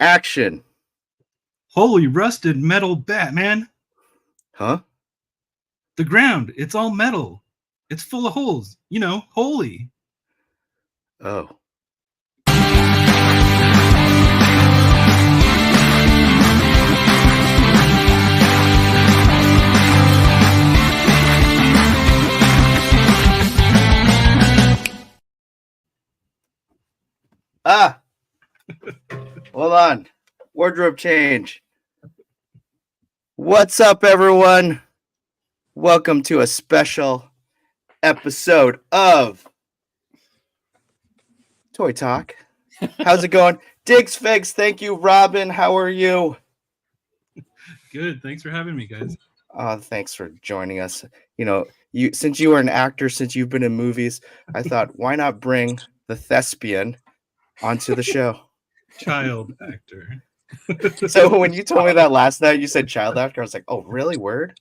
Action. Holy rusted metal Batman. Huh? The ground, it's all metal. It's full of holes. You know, holy. Oh. Hold on. Wardrobe change. What's up, everyone? Welcome to a special episode of Toy Talk. How's it going? Diggs Figs, thank you. Robin, how are you? Good. Thanks for having me, guys. Thanks for joining us. You know, since you are an actor, since you've been in movies, I thought, why not bring the thespian onto the show? Child actor. So when you told me that last night, you said child actor. I was like, oh, really? Word?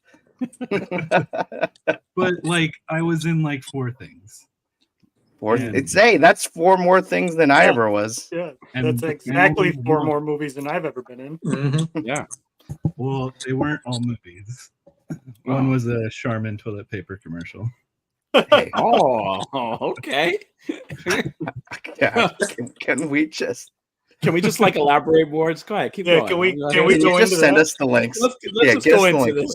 But like, I was in like 4 things. That's 4 more things than I ever was. Yeah, that's exactly 4 more movies than I've ever been in. Mm-hmm. Yeah. Well, they weren't all movies. One was a Charmin toilet paper commercial. Hey. Oh, okay. Yeah, can we just like elaborate more? Go ahead, keep going. Can we go just send us the links? Let's just go into this.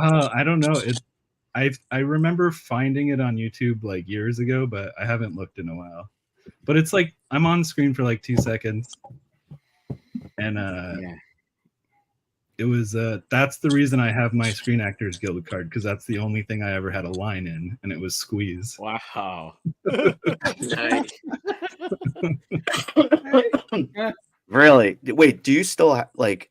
I don't know. I remember finding it on YouTube like years ago, but I haven't looked in a while. But it's like I'm on screen for like 2 seconds, and it was that's the reason I have my Screen Actors Guild card, because that's the only thing I ever had a line in, and it was Squeeze. Wow. Nice. Really? Wait, do you still like?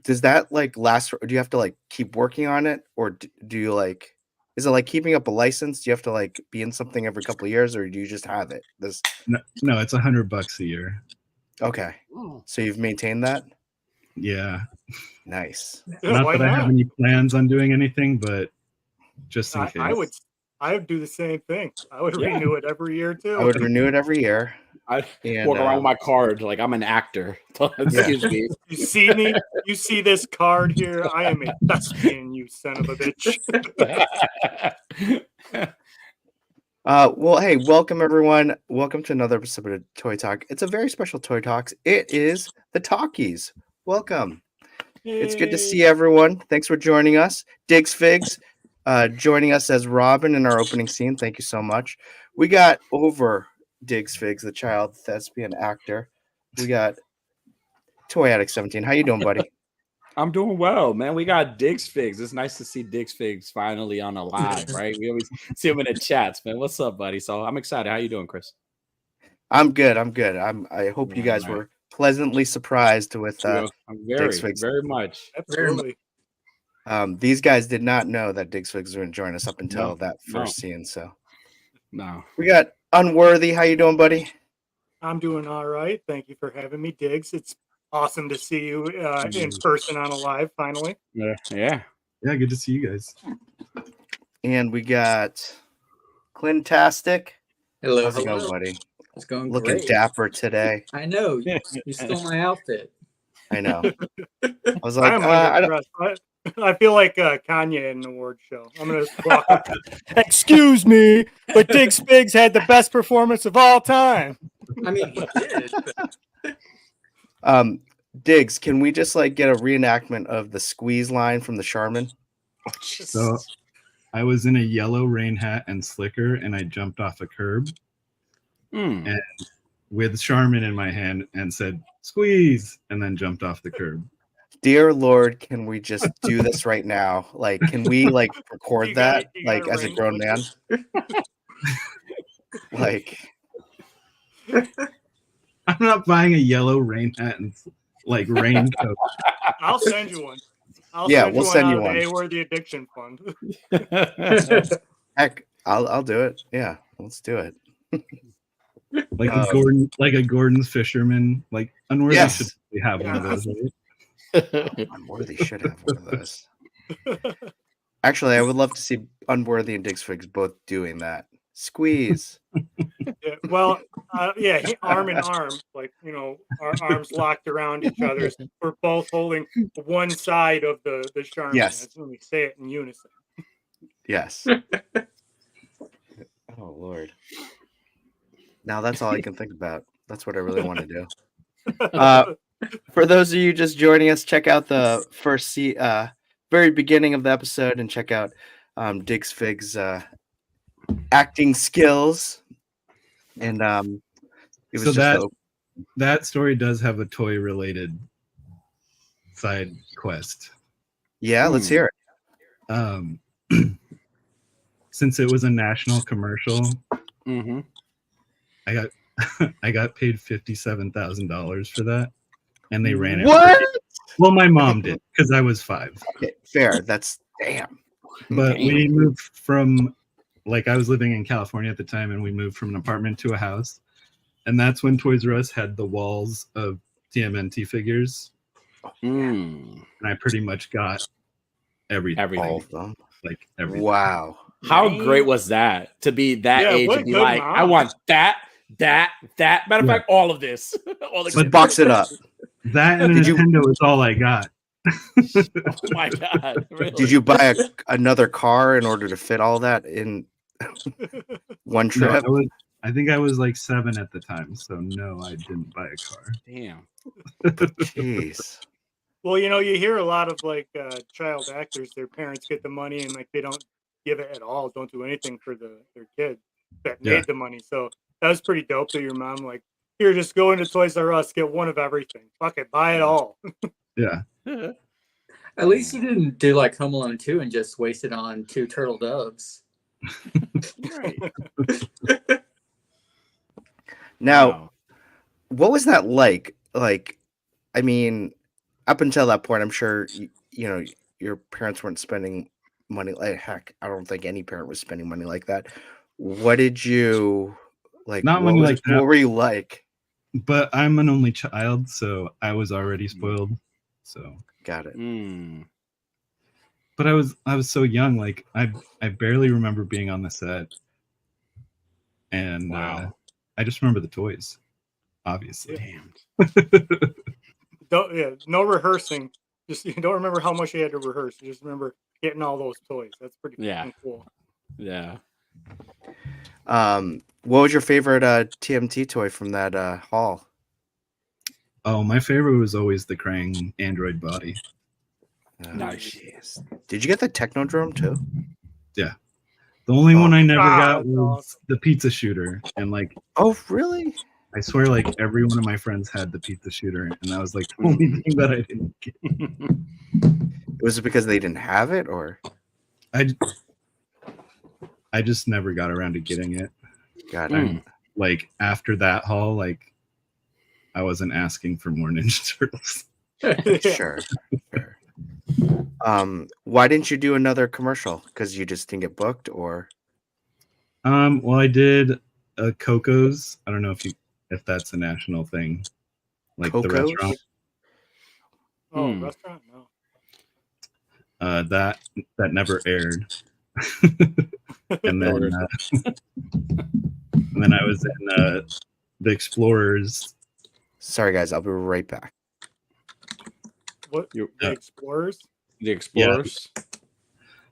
Does that like last? Or do you have to like keep working on it, or do you like? Is it like keeping up a license? Do you have to like be in something every couple of years, or do you just have it? No, it's $100 a year. Okay, so you've maintained that. Yeah. Nice. Not that I have any plans on doing anything, but just in case. I would do the same thing. I would renew it every year too. I would renew it every year. I walk around with my card like I'm an actor. Excuse me. You see me? You see this card here? I am a thespian, you son of a bitch. Well, hey, welcome everyone. Welcome to another episode of Toy Talk. It's a very special Toy Talks. It is the Talkies. Welcome. Yay. It's good to see everyone. Thanks for joining us. Diggs Figs joining us as Robin in our opening scene. Thank you so much. We got over Diggs Figs, the child thespian actor. We got Toy Addict 17. How you doing, buddy? I'm doing well, man. We got Diggs Figs. It's nice to see Diggs Figs finally on a live, right? We always see him in the chats, man. What's up, buddy? So I'm excited. How you doing, Chris? I'm good. I hope you guys were pleasantly surprised with I'm very much. Absolutely. These guys did not know that Diggs Figs were going to join us up until that first scene. So no. We got Unworthy. How you doing, buddy? I'm doing all right. Thank you for having me, Diggs. It's awesome to see you in person on a live finally. Yeah. Good to see you guys. And we got Clintastic. Hello. How's it going, buddy? It's going looking great. Dapper today. I know. You stole my outfit. I know. I was like, I feel like Kanye in an award show. I'm going to walk up. Excuse me, but Diggs Figs had the best performance of all time. I mean, he did. Diggs, can we just like get a reenactment of the Squeeze line from the Charmin? So I was in a yellow rain hat and slicker, and I jumped off a curb. And with Charmin in my hand and said squeeze, and then jumped off the curb. Dear Lord, can we just do this right now? Like, can we like record that like as a grown man? Like, I'm not buying a yellow rain hat and like raincoat. I'll send you one. We'll send you one. The Unworthy Addiction Fund. Heck, I'll do it. Yeah, let's do it. Like a Gordon's fisherman. Like Unworthy should have one of those. Right? Unworthy should have one of those. Actually, I would love to see Unworthy and Diggs Figs both doing that. Squeeze. Yeah, well, arm in arm, like our arms locked around each other. We're both holding one side of the Charmin. Yes. That's when we say it in unison. Yes. Oh Lord. Now that's all I can think about. That's what I really want to do. For those of you just joining us, check out the very beginning of the episode and check out Diggs Fig's acting skills. And it was So just that story does have a toy related side quest. yeah, let's hear it. Since it was a national commercial, Mm-hmm. I got paid $57,000 for that, and they ran it. What? Well, my mom did because I was 5. Okay, fair. That's damn. But Damn. we moved from, like, I was living in California at the time, and we moved from an apartment to a house, and that's when Toys R Us had the walls of TMNT figures, Mm. and I pretty much got everything. All of them. Like everything. Wow. How great was that to be that Yeah, age what and be good like, mom. I want that. Matter of fact, all of this. All the Let's box it up. That and a Did you- Nintendo is all I got. Oh my god! Really? Did you buy another car in order to fit all that in one No, trip? I think I was like 7 at the time, so no, I didn't buy a car. Damn. Jeez. Well, you hear a lot of like child actors, their parents get the money and like they don't give it at all, don't do anything for their kid that made the money. So that was pretty dope that your mom like, here, just go into Toys R Us, get one of everything. Fuck it, buy it all. Yeah. At least you didn't do like Home Alone 2 and just waste it on 2 turtle doves. Right. Now, Wow. what was that like? Like, I mean, up until that point, I'm sure your parents weren't spending money like heck. I don't think any parent was spending money like that. What did you like? Not what money like that. What were you like? But I'm an only child, so I was already spoiled. So Got it. Mm. but I was so young, like I barely remember being on the set. And Wow. I just remember the toys, obviously. Damn. No rehearsing. Just you don't remember how much you had to rehearse. You just remember getting all those toys. That's pretty fucking cool. Yeah. What was your favorite TMT toy from that haul? Oh, my favorite was always the Krang android body. Nice. Jeez. Did you get the Technodrome too? Yeah. The only one I never got that's was awesome. the pizza shooter. And like, Oh, really? I swear, like every one of my friends had the pizza shooter, and that was like the only thing that I didn't get. Was it because they didn't have it, or? I just never got around to getting it. Got it. Mm. Like after that haul, like I wasn't asking for more Ninja Turtles. Sure. Sure. Why didn't you do another commercial? Because you just didn't get booked, or? Well, I did Coco's. I don't know if that's a national thing, like the Coco's? restaurant. Oh, Hmm. restaurant? No. That never aired. and then I was in the Explorers. Sorry, guys. I'll be right back. What? You- The Explorers? The Explorers.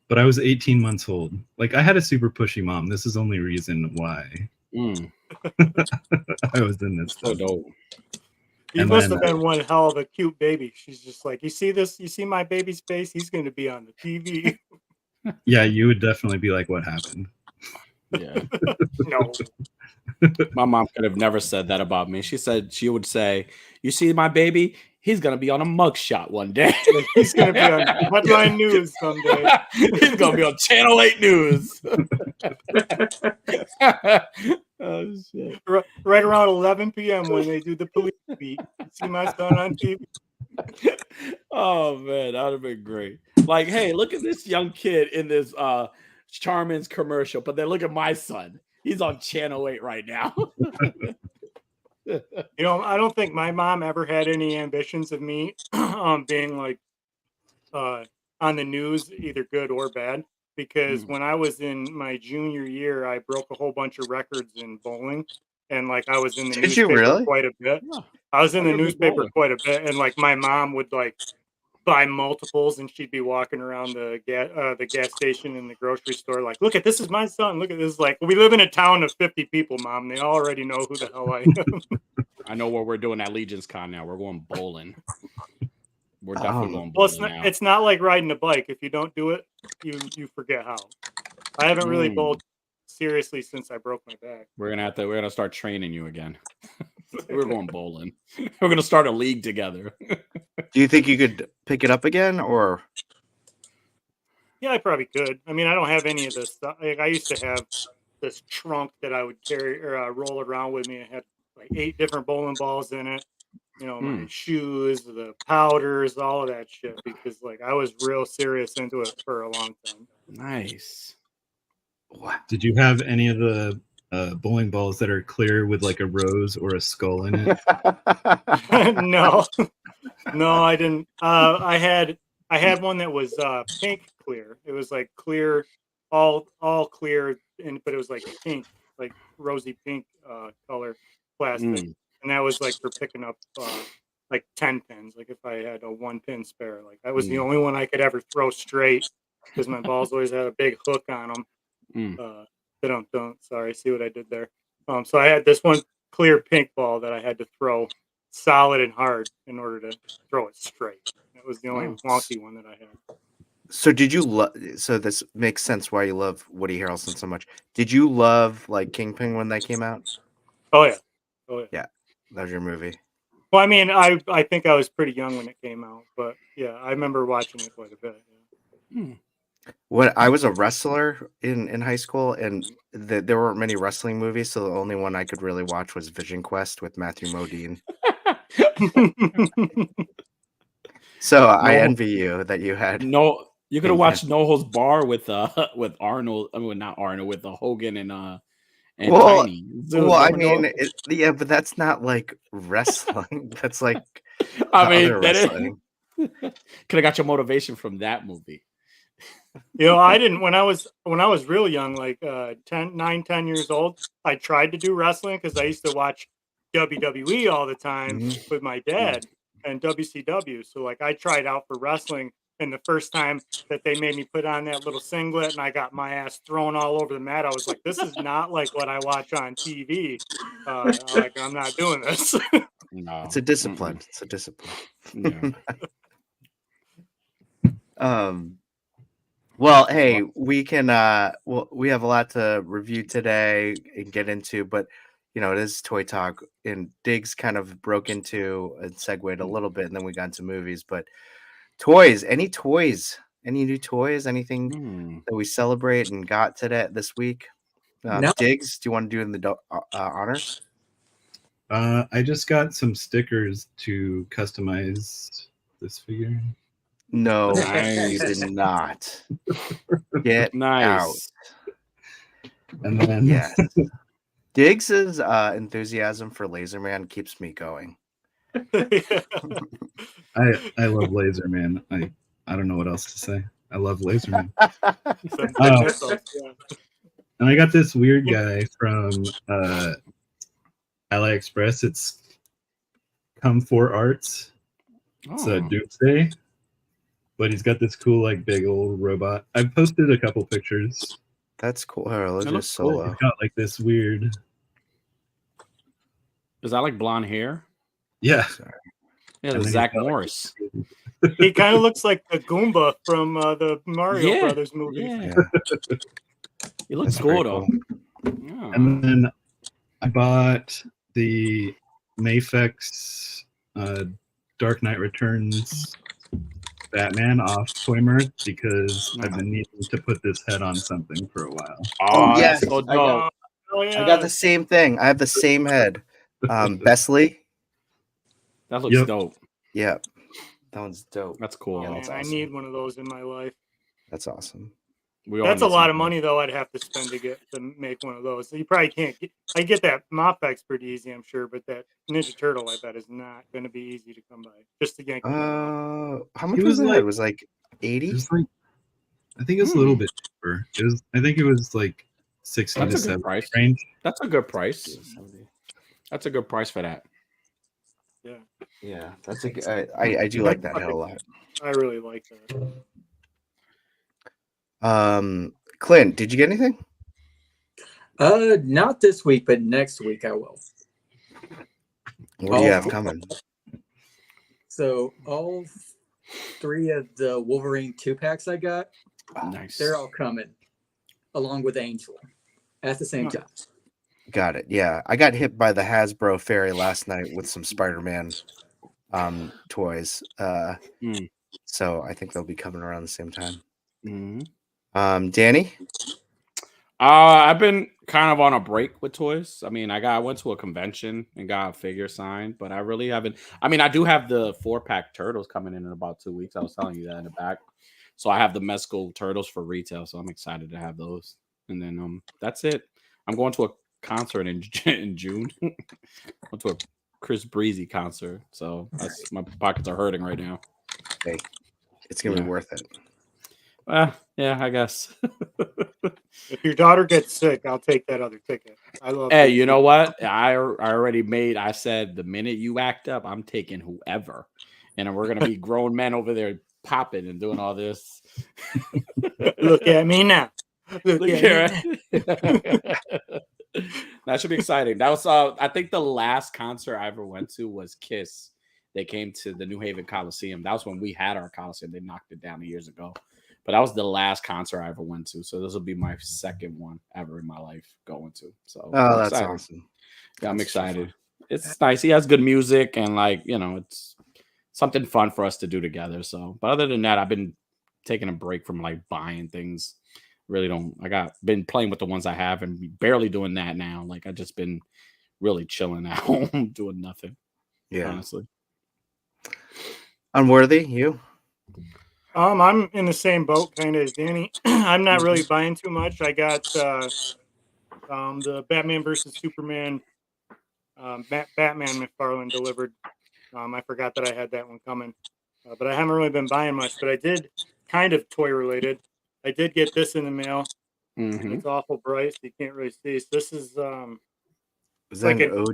But I was 18 months old. Like I had a super pushy mom. This is the only reason why Mm. I was in this. So stuff. dope. You And must then, have been one hell of a cute baby. She's just like, you see this? You see my baby's face? He's going to be on the TV. Yeah, you would definitely be like, "What happened?" Yeah. No. My mom could have never said that about me. She would say, "You see my baby? He's gonna be on a mugshot one day. He's going to be on Headline News someday. He's gonna be on Channel 8 News." Oh shit! Right around 11 p.m. when they do the police beat. You see my son on TV. Oh man, that would have been great. Like, hey, look at this young kid in this Charmin's commercial, but then look at my son. He's on Channel 8 right now. I don't think my mom ever had any ambitions of me being like on the news, either good or bad. because when I was in my junior year, I broke a whole bunch of records in bowling, and like I was in the Did you newspaper really? quite a bit. Yeah. I was in the You're a big newspaper bowler. quite a bit, and like my mom would like buy multiples, and she'd be walking around the gas station in the grocery store, like, look at this is my son. Look at this. Like, we live in a town of 50 people, Mom. They already know who the hell I am. I know what we're doing at Legion's Con now. We're going bowling. We're definitely going Well, bowling now. it's not like riding a bike. If you don't do it, you forget how. I haven't really bowled seriously since I broke my back. We're gonna start training you again. We're going bowling. We're gonna start a league together. Do you think you could pick it up again, or? Yeah, I probably could. I mean, I don't have any of this stuff. Like, I used to have this trunk that I would carry or roll around with me. It had like 8 different bowling balls in it. You know, my shoes, the powders, all of that shit. Because like I was real serious into it for a long time. Nice. Did you have any of the bowling balls that are clear with like a rose or a skull in it? No, no, I didn't. I had one that was pink clear. It was like clear, all clear, but it was like pink, like rosy pink color plastic, and that was like for picking up like 10 pins. Like if I had a 1 pin spare, like that was the only one I could ever throw straight because my balls always had a big hook on them. Don't. Sorry, see what I did there. So I had this one clear pink ball that I had to throw solid and hard in order to throw it straight. That was the only wonky one that I had. So did you love? So this makes sense why you love Woody Harrelson so much. Did you love like Kingpin when that came out? Oh yeah. Yeah, that was your movie. Well, I mean, I think I was pretty young when it came out, but yeah, I remember watching it quite a bit. Yeah. When I was a wrestler in high school, and there weren't many wrestling movies, so the only one I could really watch was Vision Quest with Matthew Modine. So I envy you that you had. No, you could have watched No Holds Bar with Arnold. I mean, not Arnold, with Hogan and Well, Tiny. well, I mean, yeah, but that's not like wrestling. That's like I mean, other wrestling. could have got your motivation from that movie. You know, I didn't when I was real young, like 9, 10 years old. I tried to do wrestling because I used to watch WWE all the time with my dad and WCW. So like I tried out for wrestling, and the first time that they made me put on that little singlet and I got my ass thrown all over the mat, I was like, this is not like what I watch on TV. Like I'm not doing this. No, It's a discipline. It's a discipline. Yeah. Well, hey, we can we have a lot to review today and get into, but you know, it is Toy Talk, and Diggs kind of broke into and segued a little bit, and then we got into movies. But toys, any new toys, anything that we celebrate and got this week? No. Diggs, do you want to do the honors? I just got some stickers to customize this figure. No, Nice. you did not. Get out. And then Yes. Diggs's enthusiasm for Laser Man keeps me going. I love Laser Man. I don't know what else to say. I love Laser Man. And I got this weird guy from AliExpress. It's Come For Arts. It's a Doomsday, but he's got this cool, like, big old robot. I've posted a couple pictures. That's cool. Let's It do looks solo. cool. He's got like this weird. Is that like blonde hair? Yeah. Yeah, And then Zach he's got, like, Morris. He kind of looks like the Goomba from the Mario Brothers movie. Yeah. He looks That's cool very though. cool. And then I bought the Mafex Dark Knight Returns Batman off Toymark because I've been needing to put this head on something for a while. Oh yes, so dope. I got the same thing. I have the same head. Besley. That looks dope. Yeah, that one's dope. That's cool. Yeah, That's man, awesome. I need one of those in my life. That's awesome. That's a lot of money though. I'd have to spend to make one of those. So you probably can't get. I get that Mafex pretty easy, I'm sure, but that Ninja Turtle, I bet, is not going to be easy to come by. Just to yank. How much was that? It was like 80. I think it's a little bit cheaper. I think it was like 60 That's to a good 70 price. range. That's a good price. That's a good price for that. Yeah, Yeah, that's I do like that head a lot. I really like that. Clint, did you get anything? Not this week, but next week I will. What do you have coming? So all 3 of the Wolverine 2-packs I got, Nice. they're all coming, along with Angel, at the same time. Got it. Yeah, I got hit by the Hasbro fairy last night with some Spider-Man toys. So I think they'll be coming around the same time. Danny? I've been kind of on a break with toys. I mean, I went to a convention and got a figure signed, but I really haven't. I mean, I do have the 4-pack turtles coming in about 2 weeks. I was telling you that in the back. So I have the Mezcal turtles for retail, so I'm excited to have those. And then that's it. I'm going to a concert in June. Went to a Chris Breezy concert, so my pockets are hurting right now. Hey, it's gonna be worth it. Yeah, I guess. If your daughter gets sick, I'll take that other ticket. I love. Hey, you know what? I already made. I said the minute you act up, I'm taking whoever, and we're gonna be grown men over there popping and doing all this. Look at me now. Look at me. That should be exciting. That was I think the last concert I ever went to was Kiss. They came to the New Haven Coliseum. That was when we had our Coliseum. They knocked it down years ago. But that was the last concert I ever went to. So this will be my second one ever in my life going to. So that's awesome. Yeah, I'm excited. It's nice. He has good music and it's something fun for us to do together. So, but other than that, I've been taking a break from buying things. Really don't. Been playing with the ones I have and barely doing that now. I just been really chilling at home, doing nothing. Yeah, honestly. Unworthy, you? I'm in the same boat kind of as Danny. I'm not really buying too much. I got the Batman versus Superman Batman McFarlane delivered. I forgot that I had that one coming, but I haven't really been buying much. But I did kind of toy related. I did get this in the mail. It's awful bright, so you can't really see. So this is like a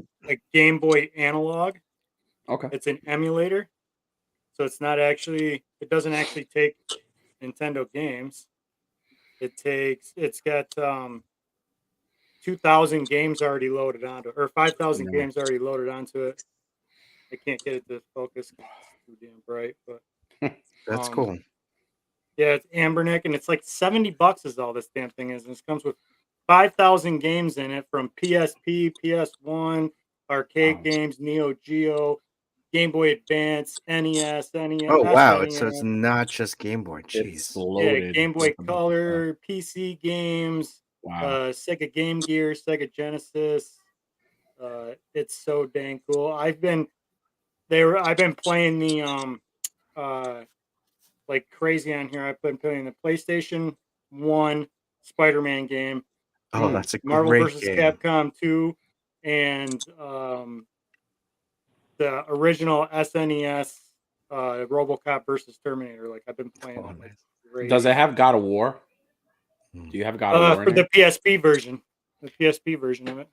Game Boy analog. Okay. It's an emulator, so it's not actually. It doesn't actually take Nintendo games. It's got 2,000 games already loaded onto it, or 5,000 games already loaded onto it. I can't get it to focus because it's too damn bright, but that's cool. Yeah, it's Ambernick, and it's like $70 is all this damn thing is. And it comes with 5,000 games in it from PSP, PS1, arcade games, Neo Geo, Game Boy Advance, NES, NES. Oh wow! SNES. So it's not just Game Boy. Jeez. Yeah, Game Boy Color, PC games, Sega Game Gear, Sega Genesis. It's so dang cool. I've been playing the like crazy on here. I've been playing the PlayStation 1 Spider-Man game. Oh, that's a Marvel great vs. game. Capcom 2 and the original SNES RoboCop versus Terminator. Like I've been playing that. Like, crazy. Does it have God of War? Do you have God of War for the PSP version? The PSP version of it.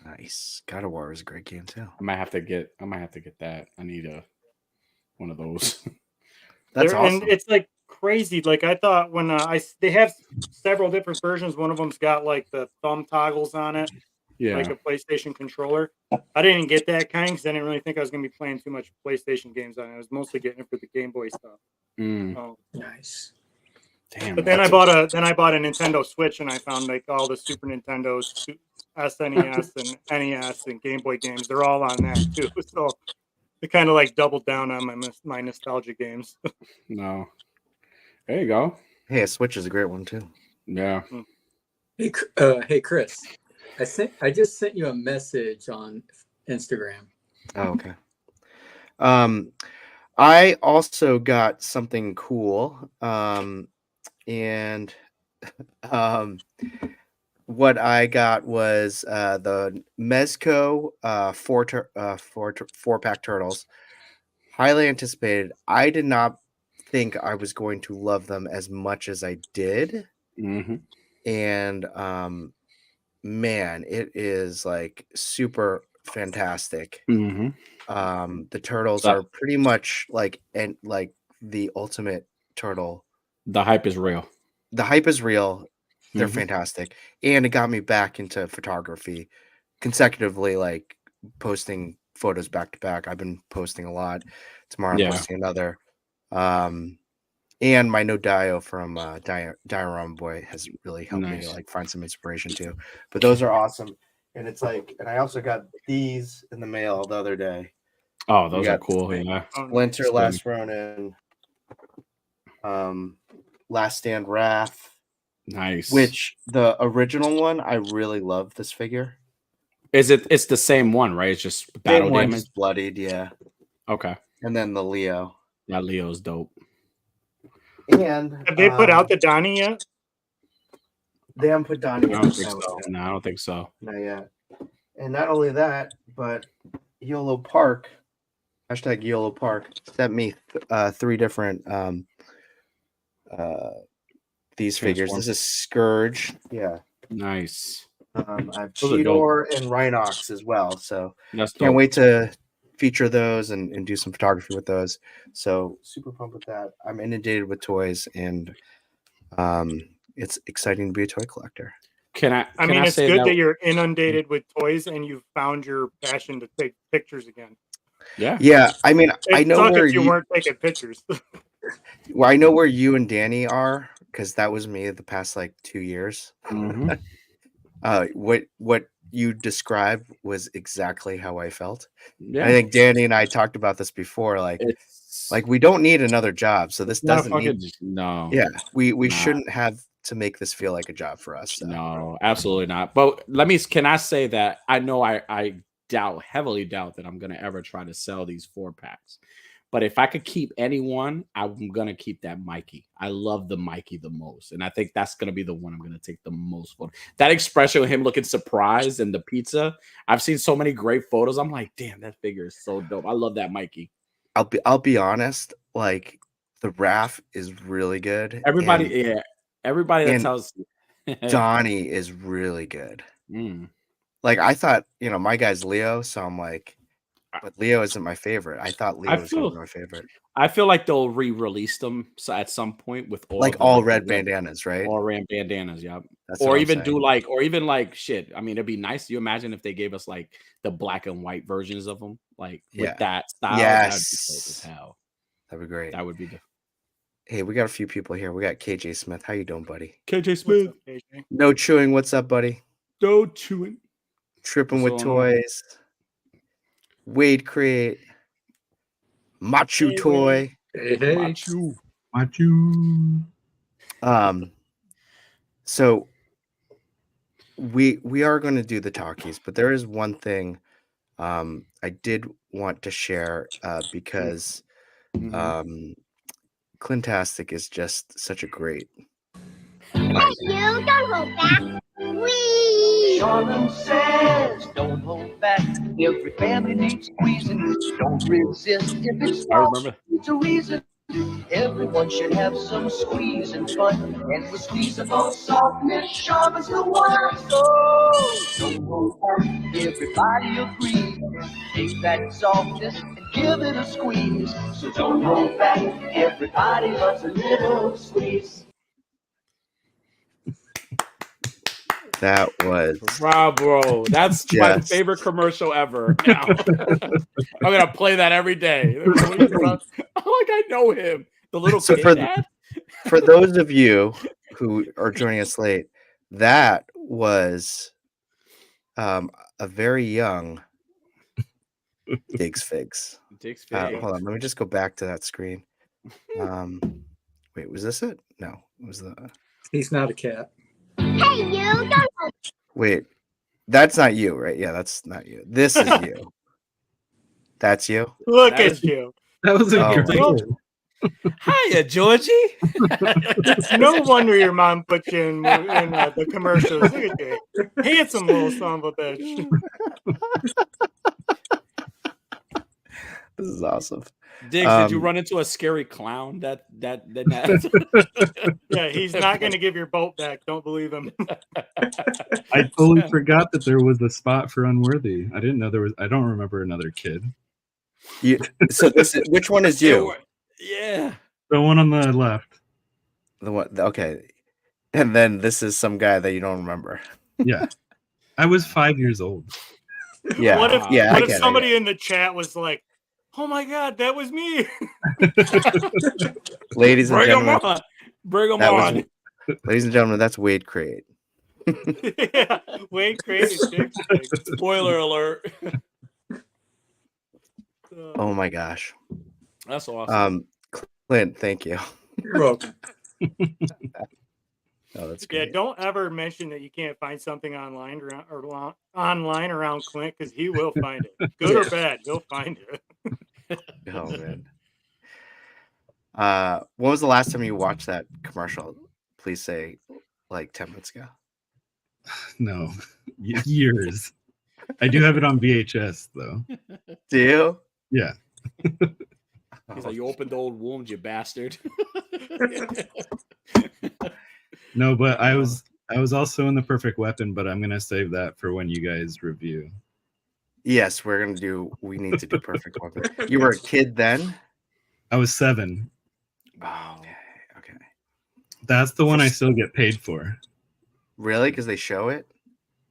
Nice. God of War is a great game too. I might have to get that. I need one of those. That's awesome. And it's like crazy. Like I thought when they have several different versions. One of them's got like the thumb toggles on it, like a PlayStation controller. I didn't get that kind because I didn't really think I was going to be playing too much PlayStation games on it. I was mostly getting it for the Game Boy stuff. Nice. Damn. But then I bought a Nintendo Switch and I found like all the Super Nintendos, SNES and NES and Game Boy games. They're all on that too. So they kind of like doubled down on my nostalgia games. No. There you go. Hey, a Switch is a great one too. Yeah. Hey, Chris. I just sent you a message on Instagram. Oh, okay. I also got something cool. And what I got was the Mezco 4-pack turtles. Highly anticipated. I did not think I was going to love them as much as I did. Mhm. And man, it is like super fantastic. Mhm. The turtles So- are pretty much like the ultimate turtle. The hype is real. The hype is real. They're Mhm. fantastic. And it got me back into photography consecutively, like posting photos back to back. I've been posting a lot. Tomorrow I'm Yeah. posting another. And my no Dio from Diorama Boy has really helped me Nice. like find some inspiration too. But those are awesome. And it's like, and I also got these in the mail the other day. Oh, those You are got cool. Yeah. Splinter, It's good. Last Ronin, Last Stand Raph, Nice. which the original one, I really love this figure. Is it? It's the same one, right? It's just battle Same one, damage. just bloodied, yeah. Okay. And then the Leo. That Leo's dope. And Have they put out the Donnie yet? they haven't put Donnie I out don't think yet. so. No, I don't think so. Not yet. And not only that, but YOLO Park, hashtag YOLO Park, sent me 3 different these figures. Transform. This is Scourge. Yeah. Nice. I have Those are dope. Cheetor and Rhinox as well. So That's can't dope. wait to feature those and do some photography with those. So super pumped with that. I'm inundated with toys, and it's exciting to be a toy collector. Can I? I Can mean, I it's say good that? that you're inundated with toys and you've found your passion to take pictures again. Yeah. Yeah, I mean, I It'd know suck where if you you. weren't taking pictures. Well, I know where you and Danny are because that was me the past like 2 years. Mhm. What you described was exactly how I felt. Yeah. I think Danny and I talked about this before. Like It's we don't need another job, so this not doesn't fucking. need. No. Yeah, we Nah. shouldn't have to make this feel like a job for us. So. No, absolutely not. But can I say that I know I heavily doubt that I'm gonna ever try to sell these 4-packs. But if I could keep anyone, I'm gonna keep that Mikey. I love the Mikey the most, and I think that's gonna be the one I'm gonna take the most photo. That expression of him looking surprised and the pizza. I've seen so many great photos. I'm like, damn, that figure is so dope. I love that Mikey. I'll be honest. Like the Raph is really good. Everybody that and tells Donnie is really good. Mm. Like I thought, my guy's Leo, so I'm like, but Leo isn't my favorite. I thought Leo was gonna be my favorite. I feel like they'll re-release them at some point with all Like all red bandanas, right? All red bandanas, yeah. That's Or what I'm even saying. shit. I mean, it'd be nice. You imagine if they gave us like the black and white versions of them, like with Yeah. that style. That'd be dope as Yes. hell. That'd be great. That would be good. Hey, we got a few people here. We got KJ Smith. How you doing, buddy? KJ What's Smith, up, KJ? No chewing. What's up, buddy? no chewing. Tripping What's with going on? toys. Wade Create. Machu Hey, Toy. Hey, hey. Machu. So we are going to do the talkies, but there is one thing I did want to share because Clintastic is just such a great. Hey, you don't hold back. Wee! Sharman says, don't hold back. Every family needs squeezing. Don't resist if it's I remember. it's a reason. Everyone should have some squeezing fun. And with squeezable softness, Sharman's the one. So don't hold back. Everybody agrees. Take that softness and give it a squeeze. So don't hold back. Everybody loves a little squeeze. That was Bravo. That's my Yes. favorite commercial ever. Now. I'm gonna play that every day. I'm like, I know him. The little So kid for dad. for those of you who are joining us late, that was a very young Diggs Figs. Diggs Hold Figs. on, let me just go back to that screen. Wait, was this it? No, it was the. He's not a cat. Hey, you don't hold Wait, that's not you, right? Yeah, that's not you. This is you. That's you. Look That at is- you. That was a Oh, great. Hiya, Georgie. No wonder your mom put you in the commercials. Look at you. Handsome little son of a bitch. This is awesome. Diggs, did you run into a scary clown? That Yeah, he's not going to give your boat back. Don't believe him. I totally forgot that there was a spot for Unworthy. I didn't know there was. I don't remember another kid. So which one is you? Yeah. The one on the left. The one. Okay. And then this is some guy that you don't remember. Yeah. I was 5 years old. Yeah. What if, yeah, what I if get it, somebody in the chat was like, "Oh my God, that was me." Ladies and Bring him gentlemen, on. Bring him that was, on. ladies and gentlemen, that's Wade Crate. Yeah, Wade created Diggs. Spoiler alert. Oh my gosh. That's awesome. Clint, thank you. You're welcome. Oh, that's Yeah, great. don't ever mention that you can't find something online around Clint, because he will find it, good or bad. He'll find it. Oh man. When was the last time you watched that commercial? Please say like 10 minutes ago. No, years. I do have it on VHS though. Do you? Yeah. He's like, you opened the old wound, you bastard. No, but I was also in The Perfect Weapon, but I'm gonna save that for when you guys review. Yes, we need to do Perfect Weapon. You were a kid then? I was 7. Oh, okay. That's the one I still get paid for. Really? Because they show it?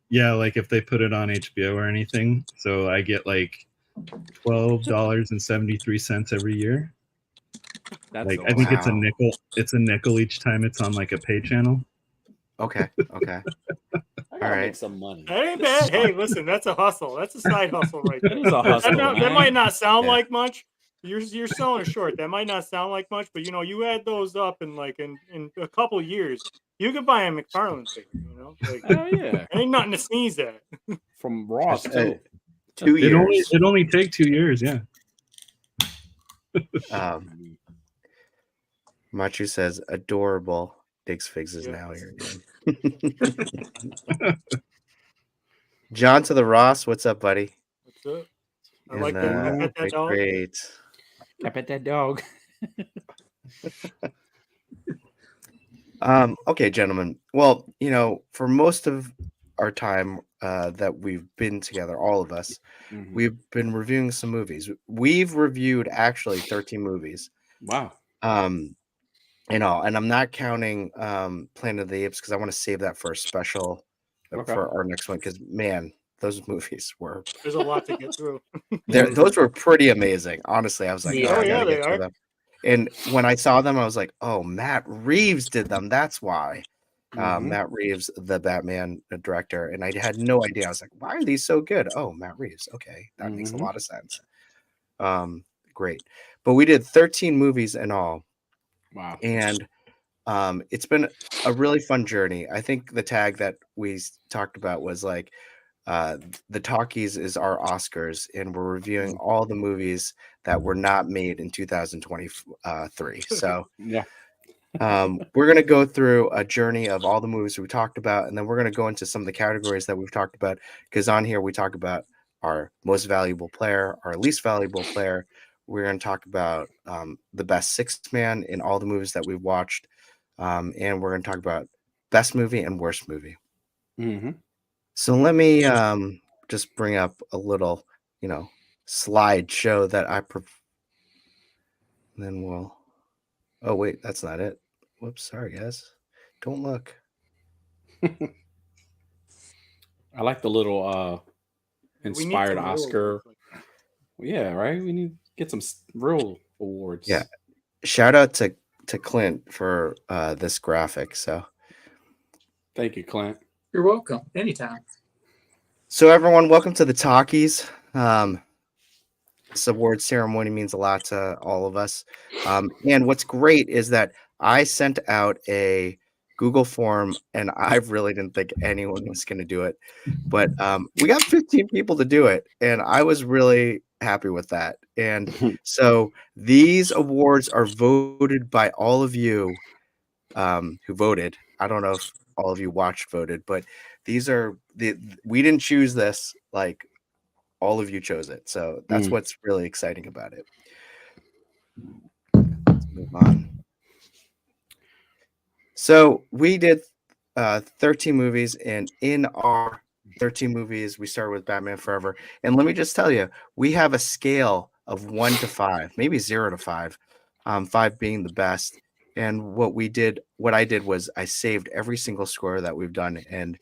Yeah, like if they put it on HBO or anything. So I get like $12.73 every year. That's Like I think it's a Wow. nickel. It's a nickel each time it's on like a pay channel. Okay. I gotta right. make some money. That ain't bad. Hey, listen, that's a hustle. That's a side hustle right there. That is a hustle, That man. might not sound Yeah. like much. You're selling it short. That might not sound like much, but you add those up in a couple years, you could buy a McFarlane figure. Like, Oh yeah. ain't nothing to sneeze at. From Ross too. 2 years. It only take 2 years. Yeah. Machu says, adorable. Diggs Figs is now here again. John to the Ross, what's up, buddy? What's up? I like that dog. Great. I bet that dog. Okay, gentlemen. Well, for most of our time that we've been together, all of us, we've been reviewing some movies. We've reviewed actually 13 movies. Wow. And I'm not counting Planet of the Apes because I want to save that for a special for our next one, because man, those movies were There's a lot to get through. those were pretty amazing. Honestly, I was like, oh I yeah, gotta they get to are. them. And when I saw them, I was like, oh, Matt Reeves did them. That's why. Matt Reeves, the Batman director. And I had no idea. I was like, why are these so good? Oh, Matt Reeves. Okay. That makes a lot of sense. Great. But we did 13 movies in all. Wow. And it's been a really fun journey. I think the tag that we talked about was like, the Talkies is our Oscars, and we're reviewing all the movies that were not made in 2023. So yeah, we're going to go through a journey of all the movies we talked about, and then we're going to go into some of the categories that we've talked about, because on here we talk about our most valuable player, our least valuable player. We're going to talk about the best sixth man in all the movies that we've watched, and we're going to talk about best movie and worst movie. So let me just bring up a little, slideshow that then we'll. Oh wait, that's not it. Whoops, sorry guys. Don't look. I like the little inspired Oscar. Yeah, right. We need to get some real awards. Yeah. Shout out to Clint for this graphic. So thank you, Clint. You're welcome. Anytime. So everyone, welcome to the Talkies. This award ceremony means a lot to all of us. And what's great is that I sent out a Google form, and I really didn't think anyone was going to do it. But we got 15 people to do it, and I was really happy with that. And so these awards are voted by all of you who voted. I don't know if all of you voted, but these are we didn't choose this like all of you chose it. So that's Mm. what's really exciting about it. Let's move on. So we did 13 movies, and in our 13 movies, we started with Batman Forever. And let me just tell you, we have a scale of 1 to 5, maybe 0 to 5, 5 being the best. And what I did was I saved every single score that we've done and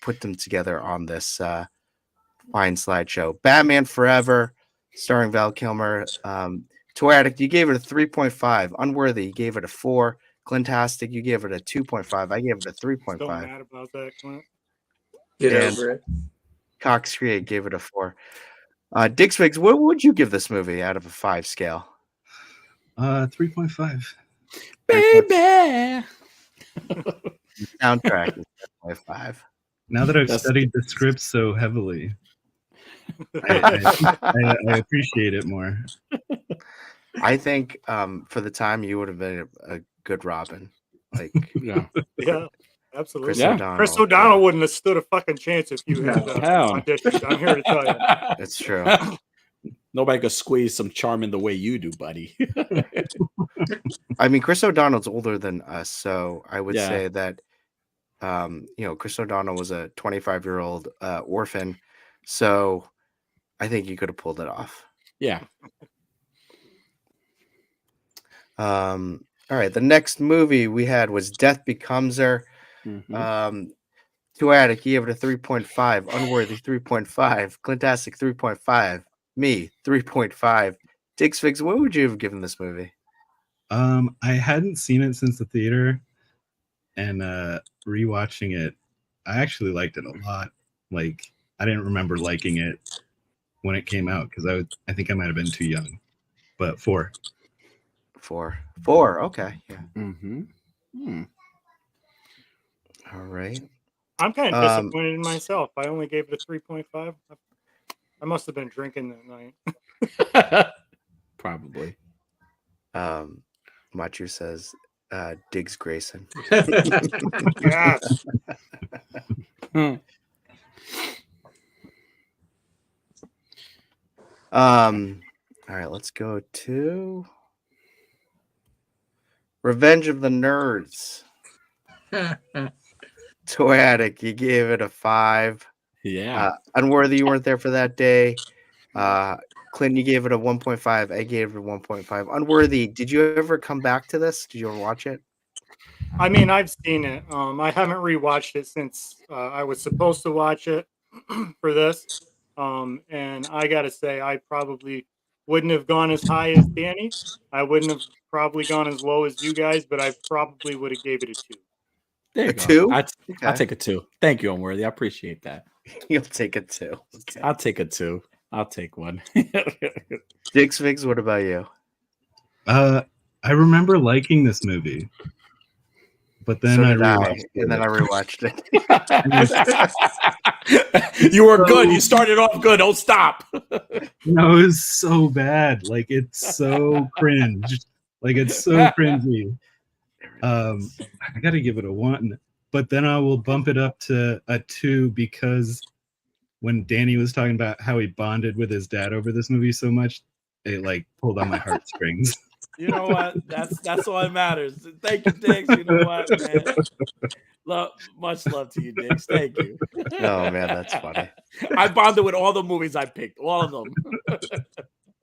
put them together on this fine slideshow. Batman Forever, starring Val Kilmer. Toy Addict, you gave it a 3.5. Unworthy, you gave it a 4. Clintastic, you gave it a 2.5. I gave it a Still 3.5. mad about that, Clint. Get And over it. Cox Create gave it a 4. Dix Figs, what would you give this movie out of a 5 scale? 3.5. Baby. The soundtrack is definitely a 5. Now that I've That's- studied the script so heavily, I appreciate it more. I think for the time you would have been a good Robin. Like Yeah. Yeah, absolutely. Chris Yeah. O'Donnell. Chris O'Donnell wouldn't have stood a fucking chance if you had Hell. auditioned. I'm here to tell you. It's true. Nobody could squeeze some charm in the way you do, buddy. I mean, Chris O'Donnell's older than us, so I would Yeah. say that Chris O'Donnell was a 25-year-old orphan, so I think you could have pulled it off. Yeah. All right, the next movie we had was Death Becomes Her. Mhm. Two Attic gave it a 3.5. Unworthy 3.5. Clintastic 3.5. Me 3.5. Dix Figs, what would you have given this movie? I hadn't seen it since the theater, and rewatching it, I actually liked it a lot. Like, I didn't remember liking it when it came out because I think I might have been too young. But 4. 4. 4. Okay. Yeah. Mm-hmm. Hmm. All right. I'm kind of Um, disappointed in myself. I only gave it a 3.5. I must have been drinking that night. Probably. Machu says Diggs Grayson. Yes. Hmm. All right, let's go to Revenge of the Nerds. Toy Addict, you gave it a 5. Yeah. Unworthy, you weren't there for that day. Clint, you gave it a 1.5. I gave it a 1.5. Unworthy, did you ever come back to this? Did you ever watch it? I mean, I've seen it. I haven't rewatched it since I was supposed to watch it for this. And I got to say, I probably wouldn't have gone as high as Danny. I wouldn't have probably gone as low as you guys, but I probably would have gave it a 2. There you A go. 2? I'll Okay. take a 2. Thank you, Unworthy. I appreciate that. You'll take a 2. Okay. I'll take a 2. I'll take one. Dix Figs, what about you? I remember liking this movie, but then So I did I, rewatched and then I rewatched it. You were good. You started off good. Don't stop. No, it was so bad. Like, it's so cringe. Like, it's so cringy. I gotta give it a 1, but then I will bump it up to a 2 because when Danny was talking about how he bonded with his dad over this movie so much, it like pulled on my heartstrings. You know what? That's all that matters. Thank you, Diggs. You know what, man? Much love to you, Diggs. Thank you. Oh man, that's funny. I bonded with all the movies I picked, all of them.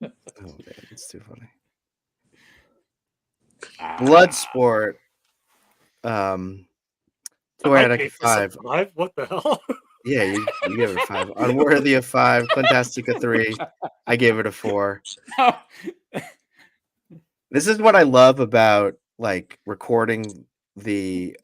Oh man, it's too funny. Bloodsport. Toy I Addict gave this a 5. 5? What the hell? Yeah, you gave it a 5. Unworthy a 5. Clintastic a 3. I gave it a 4. This is what I love about like recording the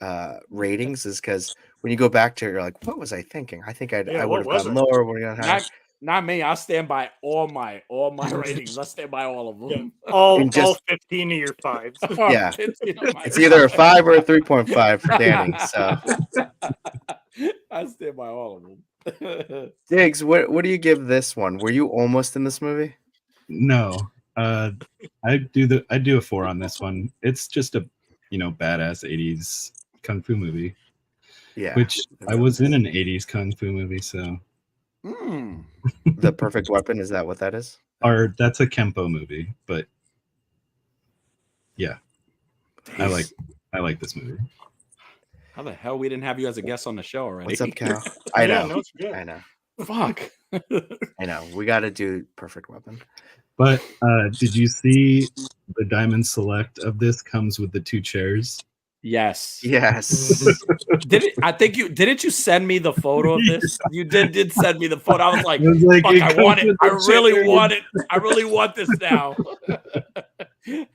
ratings is because when you go back to it, you're like, what was I thinking? I think I would have gone lower. Would have gone higher. Not me. I stand by all my ratings. I stand by all of them. Yeah. All And just- 15 of your 5s. Yeah. It's either a 5 or a 3.5 for Danny. So I stand by all of them. Diggs, what do you give this one? Were you almost in this movie? No, I do a 4 on this one. It's just a badass 80s kung fu movie. Yeah. Which I was in an 80s kung fu movie, so Mm. The Perfect Weapon, is that what that is? Or that's a Kempo movie, but yeah, I like this movie. How the hell we didn't have you as a guest on the show already? What's up, Cal? I Yeah, know. no shit. I know. Fuck. I know. We got to do Perfect Weapon. But did you see the Diamond Select of this comes with the 2 chairs? Yes. Yes. Didn't you send me the photo of this? You did send me the photo. I was like, It was like, fuck, it I comes want it. with I the really chairs. want it. I really want this now.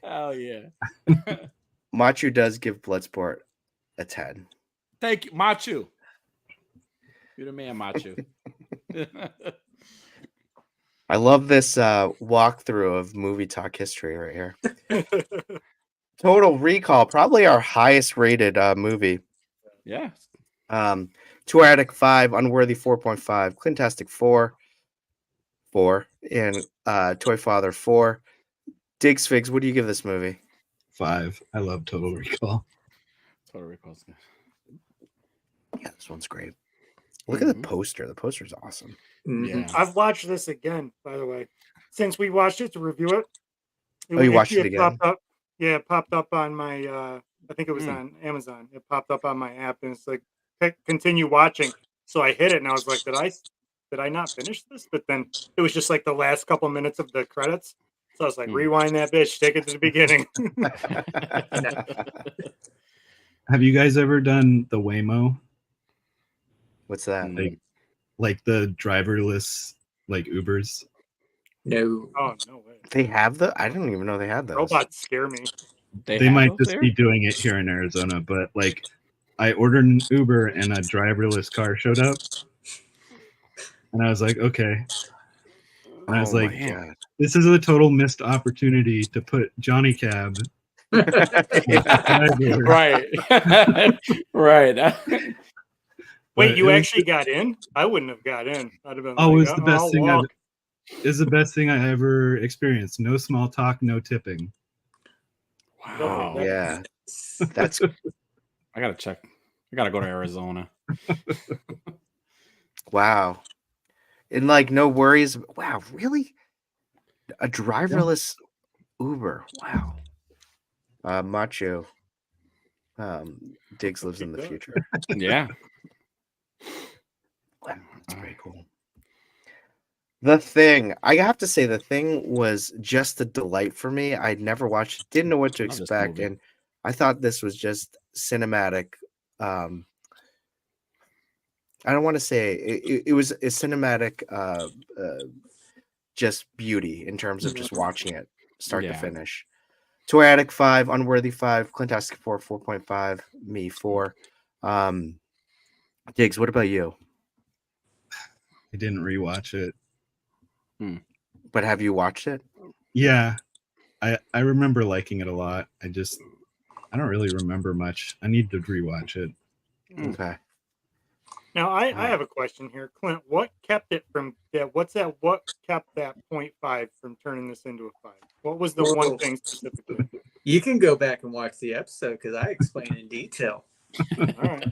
Hell yeah. Machu does give Bloodsport a 10. Thank you, Machu. You're the man, Machu. I love this walkthrough of movie talk history right here. Total Recall, probably our highest rated movie. Yeah. Tour Addict 5, Unworthy 4.5, Clintastic 4, and Toy Father 4. Diggs Figs, what do you give this movie? 5. I love Total Recall. Total Recall's good. Yeah, this one's great. Look at the poster. The poster's awesome. Yeah. I've watched this again, by the way. Since we watched it to review it. Oh, you watched it again? Popped up. Yeah, it popped up on my I think it was on Amazon. It popped up on my app and it's like continue watching. So I hit it and I was like, did I not finish this? But then it was just like the last couple minutes of the credits. So I was like, rewind that bitch, take it to the beginning. Have you guys ever done the Waymo? What's that? Like the driverless like Ubers? No. Oh, no way. They have I didn't even know they had those. Robots scare me. They might just be doing it here in Arizona, but like I ordered an Uber and a driverless car showed up. And I was like, okay. And I was like, God. This is a total missed opportunity to put Johnny Cab. Right. Right. Wait, you actually got in? I wouldn't have got in. I'd have been it like, was the best thing walk. is the best thing I ever experienced. No small talk, no tipping. Wow. Yeah. That's I gotta check. I gotta go to Arizona. wow. And like no worries. Wow, really? A driverless Uber. Wow. Macho. Diggs lives in the future. Yeah. Wow, that's very cool. The Thing. I have to say, The Thing was just a delight for me. I'd never watched it, didn't know what to expect, and I thought this was just cinematic. I don't want to say it was a cinematic, just beauty in terms of just watching it start to finish. Toy Addict 5, Unworthy 5, Clintastic 4, 4.5, me 4. Diggs, what about you? I didn't rewatch it. But have you watched it? Yeah. I remember liking it a lot. I don't really remember much. I need to rewatch it. Okay. Now I have a question here, Clint. What kept it from that? What kept that 0.5 from turning this into a 5? What was the one thing specifically? You can go back and watch the episode because I explain in detail. All right.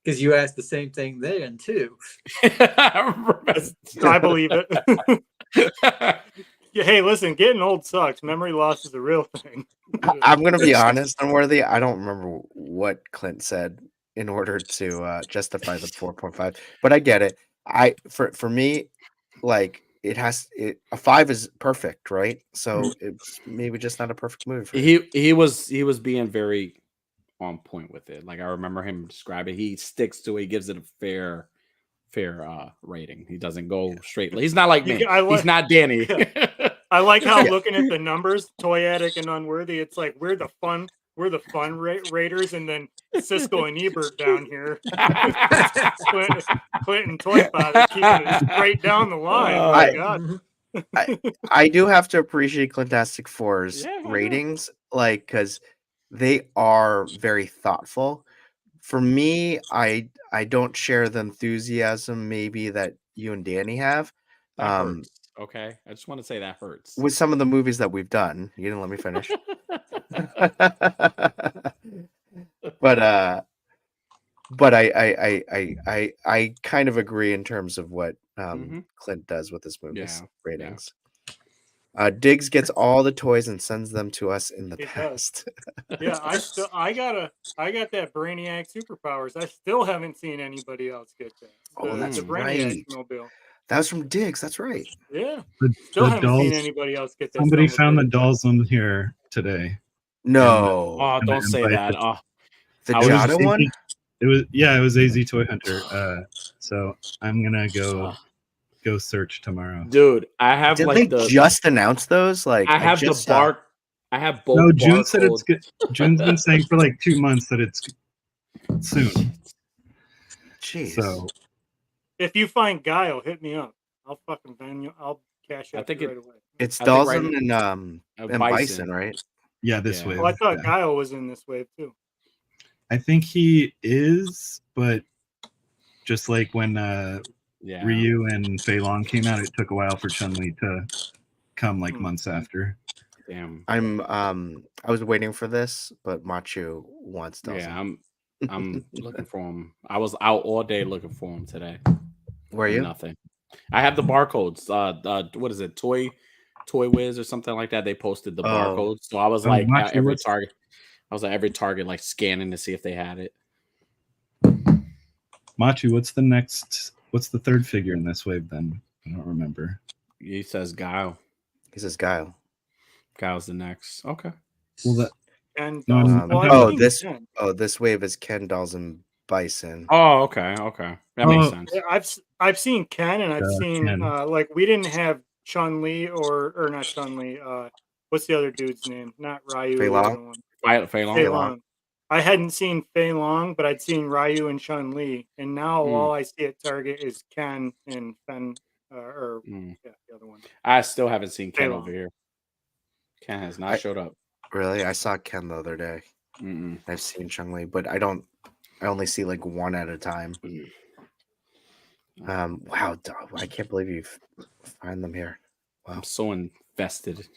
Because you asked the same thing then too. I believe it. Yeah, hey, listen, getting old sucks. Memory loss is a real thing. I'm gonna be honest, Unworthy. I don't remember what Clint said in order to justify the 4.5, but I get it. For me, like a 5 is perfect, right? So it's maybe just not a perfect movie for he was being very on point with it. Like I remember him describing, he sticks to it, he gives it a fair rating. He doesn't go straight. He's not like me. He's not Danny. I like how looking at the numbers, Toy Addict and Unworthy, it's like we're the fun raiders, and then Cisco and Ebert down here. Clint and Toy Father keeping it straight down the line. My God. I do have to appreciate Clintastic 4's ratings, like because they are very thoughtful. For me, I don't share the enthusiasm maybe that you and Danny have. That hurts. Okay, I just want to say that hurts with some of the movies that we've done. You didn't let me finish. But but I kind of agree in terms of what Clint does with this movie's ratings. Diggs gets all the toys and sends them to us in the He does. past. Yeah, I got that Brainiac superpowers. I still haven't seen anybody else get that. That's the Brainiac right. mobile. That was from Diggs. That's right. Yeah. The Still haven't seen dolls. anybody else get that. Somebody son of a found the bitch. dolls on here today. No, Oh, don't say invite that. Oh, the I was Jada just one. It was AZ Toy Hunter. So I'm gonna go search tomorrow. dude, I have Did like they just announce those? Like I have just the bark. I have both. No, June said it's barcodes. good. June's been saying for like 2 months that it's soon. Jeez. So If you find Guile, hit me up. I'll fucking ban you. I'll cash I out think right away. It's I think Dawson right- and Bison, right? yeah, this Yeah. wave. Oh, I thought yeah. Guile was in this wave too. I think he is, but just like when Ryu and Fei Long came out, it took a while for Chun-Li to come like months after. Damn. I was waiting for this, but Machu wants Dawson. Yeah, I'm looking for him. I was out all day looking for him today. Were you? Nothing. I have the barcodes. What is it? Toy Whiz or something like that. They posted the barcodes. So I was like Machu, every Target. I was at every Target like scanning to see if they had it. Machu, what's the third figure in this wave then? I don't remember. He says Guile. He says Guile. Guile's the next. Okay. Well, that And No, I'm this wave is Ken, Dolls, and Bison. Oh, okay. That makes sense. Yeah, I've seen Ken, and I've seen Ken. like we didn't have Chun-Li or not Chun-Li. What's the other dude's name? Not Ryu. Fei the Long? other one. Fei Long. Fei Long. I hadn't seen Fei Long, but I'd seen Ryu and Chun-Li, and now all I see at Target is Ken and Fen, the other one. I still haven't seen Ken Fei over Long. here. Ken has not showed up. Really? I saw Ken the other day. I've seen Chun-Li, but I only see like one at a time. Wow, I can't believe you find them here. Wow. I'm so invested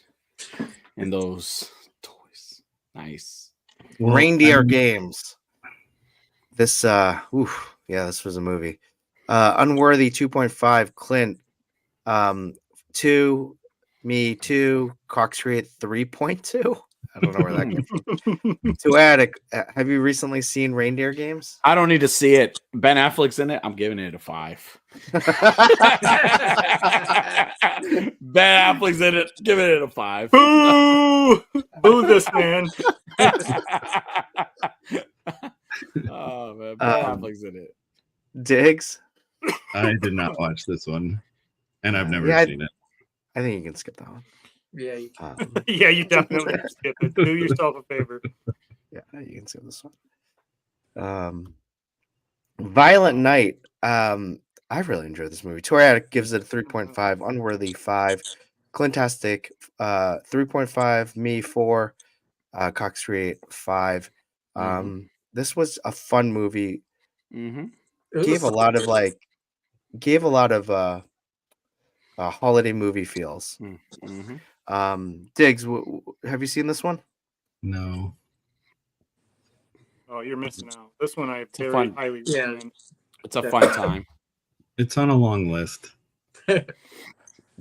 in those toys. Nice. Reindeer Games. This this was a movie. Unworthy 2.5, Clint 2, me 2, Cox Create 3.2. I don't know where that came from. To Attic, have you recently seen Reindeer Games? I don't need to see it. Ben Affleck's in it. I'm giving it a 5. Ben Affleck's in it. Giving it a 5. Boo! Boo this man. Oh man, Ben Affleck's in it. Diggs? I did not watch this one, and I've never seen it. I think you can skip that one. Yeah, you can. Yeah, you definitely skip it. Do yourself a favor. Yeah, you can skip this one. Violent Night. I really enjoyed this movie. Tori Attic gives it a 3.5, Unworthy 5, Clintastic 3.5, me 4, Cox Create 5. This was a fun movie. Gave a lot of holiday movie feels. Diggs, have you seen this one? No. Oh, you're missing out. This one I very fun. highly Yeah. recommend. It's a fun time. It's on a long list.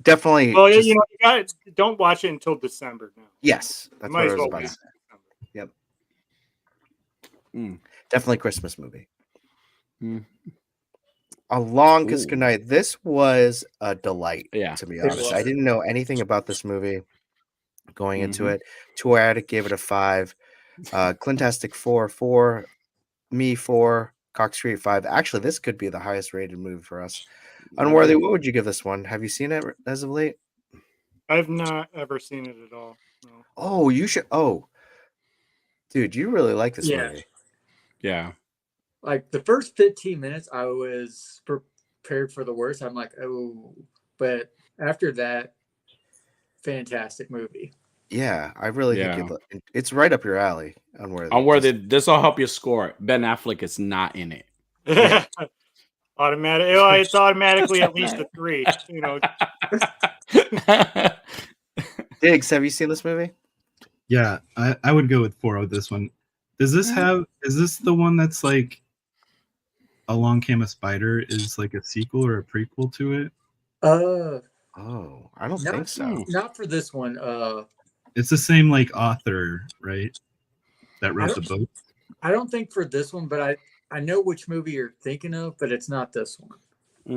Definitely. Well, you got don't watch it until December now. Yes, that's what I was about to say. Yep. Definitely Christmas movie. A Long Kiss Goodnight. This was a delight, to be honest. I didn't know anything about this movie going into it. Tour Addict gave it a 5. Clintastic 4, me 4, Cox Street 5. Actually, this could be the highest rated movie for us. Unworthy, what would you give this one? Have you seen it as of late? I've not ever seen it at all. No. Oh, you should. Oh, dude, you really like this movie. Yeah. Like the first 15 minutes, I was prepared for the worst. I'm like, oh, but after that, fantastic movie. Yeah, I really think it's right up your alley. Unworthy. This will help you score. Ben Affleck is not in it. Yeah. Automatic. It's automatically at least a 3. You know. Diggs, have you seen this movie? Yeah, I would go with 4 with this one. Does this have? Is this the one that's like Along Came a Spider is like a sequel or a prequel to it. Oh, I don't Not, think so. not for this one. It's the same like author, right? That wrote the book. I don't think for this one, but I know which movie you're thinking of, but it's not this one.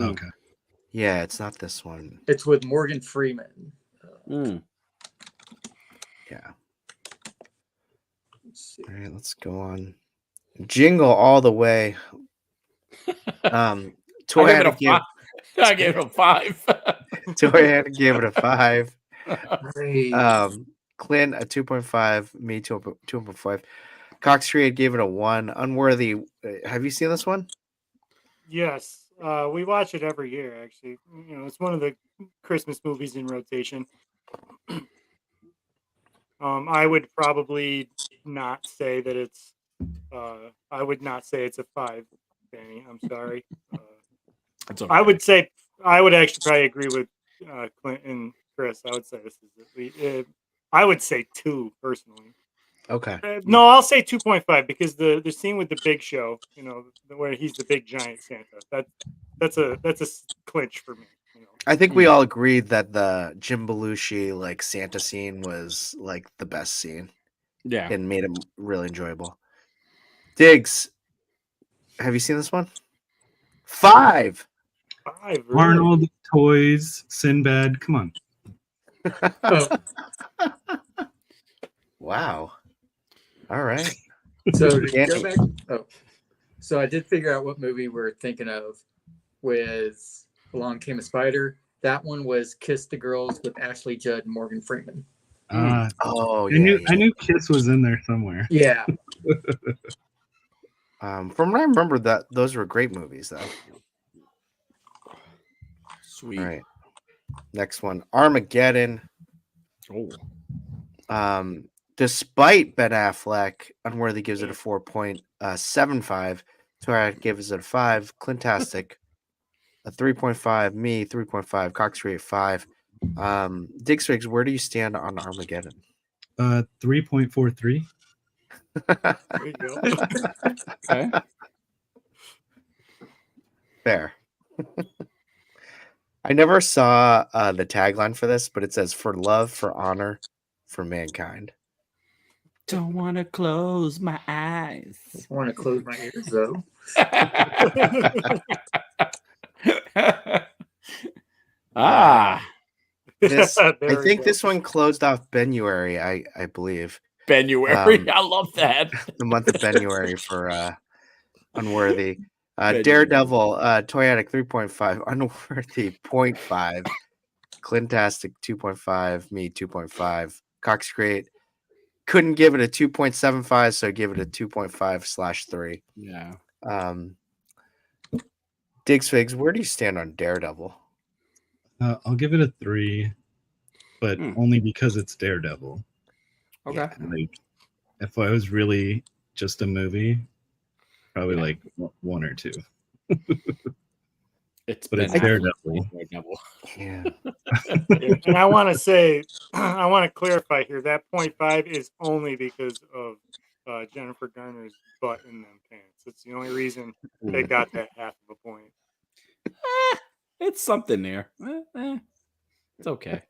Okay. Yeah, it's not this one. It's with Morgan Freeman. Yeah. Let's see. All right, let's go on. Jingle all the way. Toy I had gave to it a 5. I gave it a 5. Toy had to give it a 5. Nice. Clint a 2.5. Me 2.5. Cox Creed gave it a 1. Unworthy. Have you seen this one? Yes, we watch it every year. Actually, it's one of the Christmas movies in rotation. I would probably not say that it's. I would not say it's a 5, Danny. I'm sorry. It's okay. I would say I would actually probably agree with Clint and Chris. I would say this is. I would say 2 personally. Okay. No, I'll say 2.5 because the scene with the Big Show, where he's the big giant Santa. That's a clinch for me. I think we all agreed that the Jim Belushi like Santa scene was like the best scene. Yeah. And made it really enjoyable. Diggs, have you seen this one? 5. 5. Really? Arnold, Toys, Sinbad. Come on. Wow. All right. So to go back, so I did figure out what movie we're thinking of with Along Came a Spider. That one was Kiss the Girls with Ashley Judd and Morgan Freeman. Oh, I knew Kiss was in there somewhere. Yeah. From what I remember, that those were great movies, though. Sweet. All right. Next one, Armageddon. Oh. Despite Ben Affleck, Unworthy gives it a 4.75. Torad gives it a 5. Clintastic a 3.5. Me 3.5. Cox Creed 5. Diggs Riggs, where do you stand on Armageddon? 3.43. There you go. Okay. Fair. I never saw the tagline for this, but it says "For love, for honor, for mankind." Don't want to close my eyes. I want to close my ears though. This, I There we think go. this one closed off Benuary, I believe. Benuary. I love that. The month of Benuary for Unworthy. Benuary. Daredevil, Toyatic 3.5, Unworthy 0.5, Clintastic 2.5, me 2.5, Cox Create couldn't give it a 2.75, so give it a 2.5/3. Yeah. Diggs Figs, where do you stand on Daredevil? I'll give it a 3, but only because it's Daredevil. Okay. Yeah. Like, if I was really just a movie, probably like 1 or 2. It's Daredevil. Yeah. And I want to say, I want to clarify here that 0.5 is only because of Jennifer Garner's butt in them pants. It's the only reason they got that half of a point. It's something there. It's okay.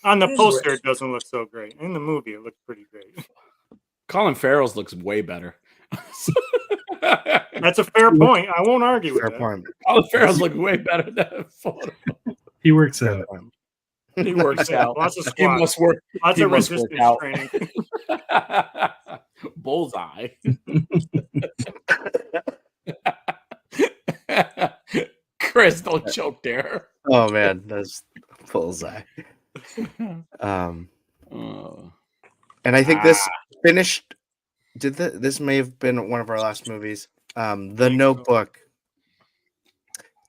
On the poster, it doesn't look so great. In the movie, it looks pretty great. Colin Farrell's looks way better. That's a fair point. I won't argue with that. Point. Colin Farrell's look way better than that photo. He works out. He works out. Lots of He squats. must work. Lots He of must work resistance out. training. Bullseye. Chris, don't choke there. Oh man, that's bullseye. And I think this finished. This may have been one of our last movies. The Notebook.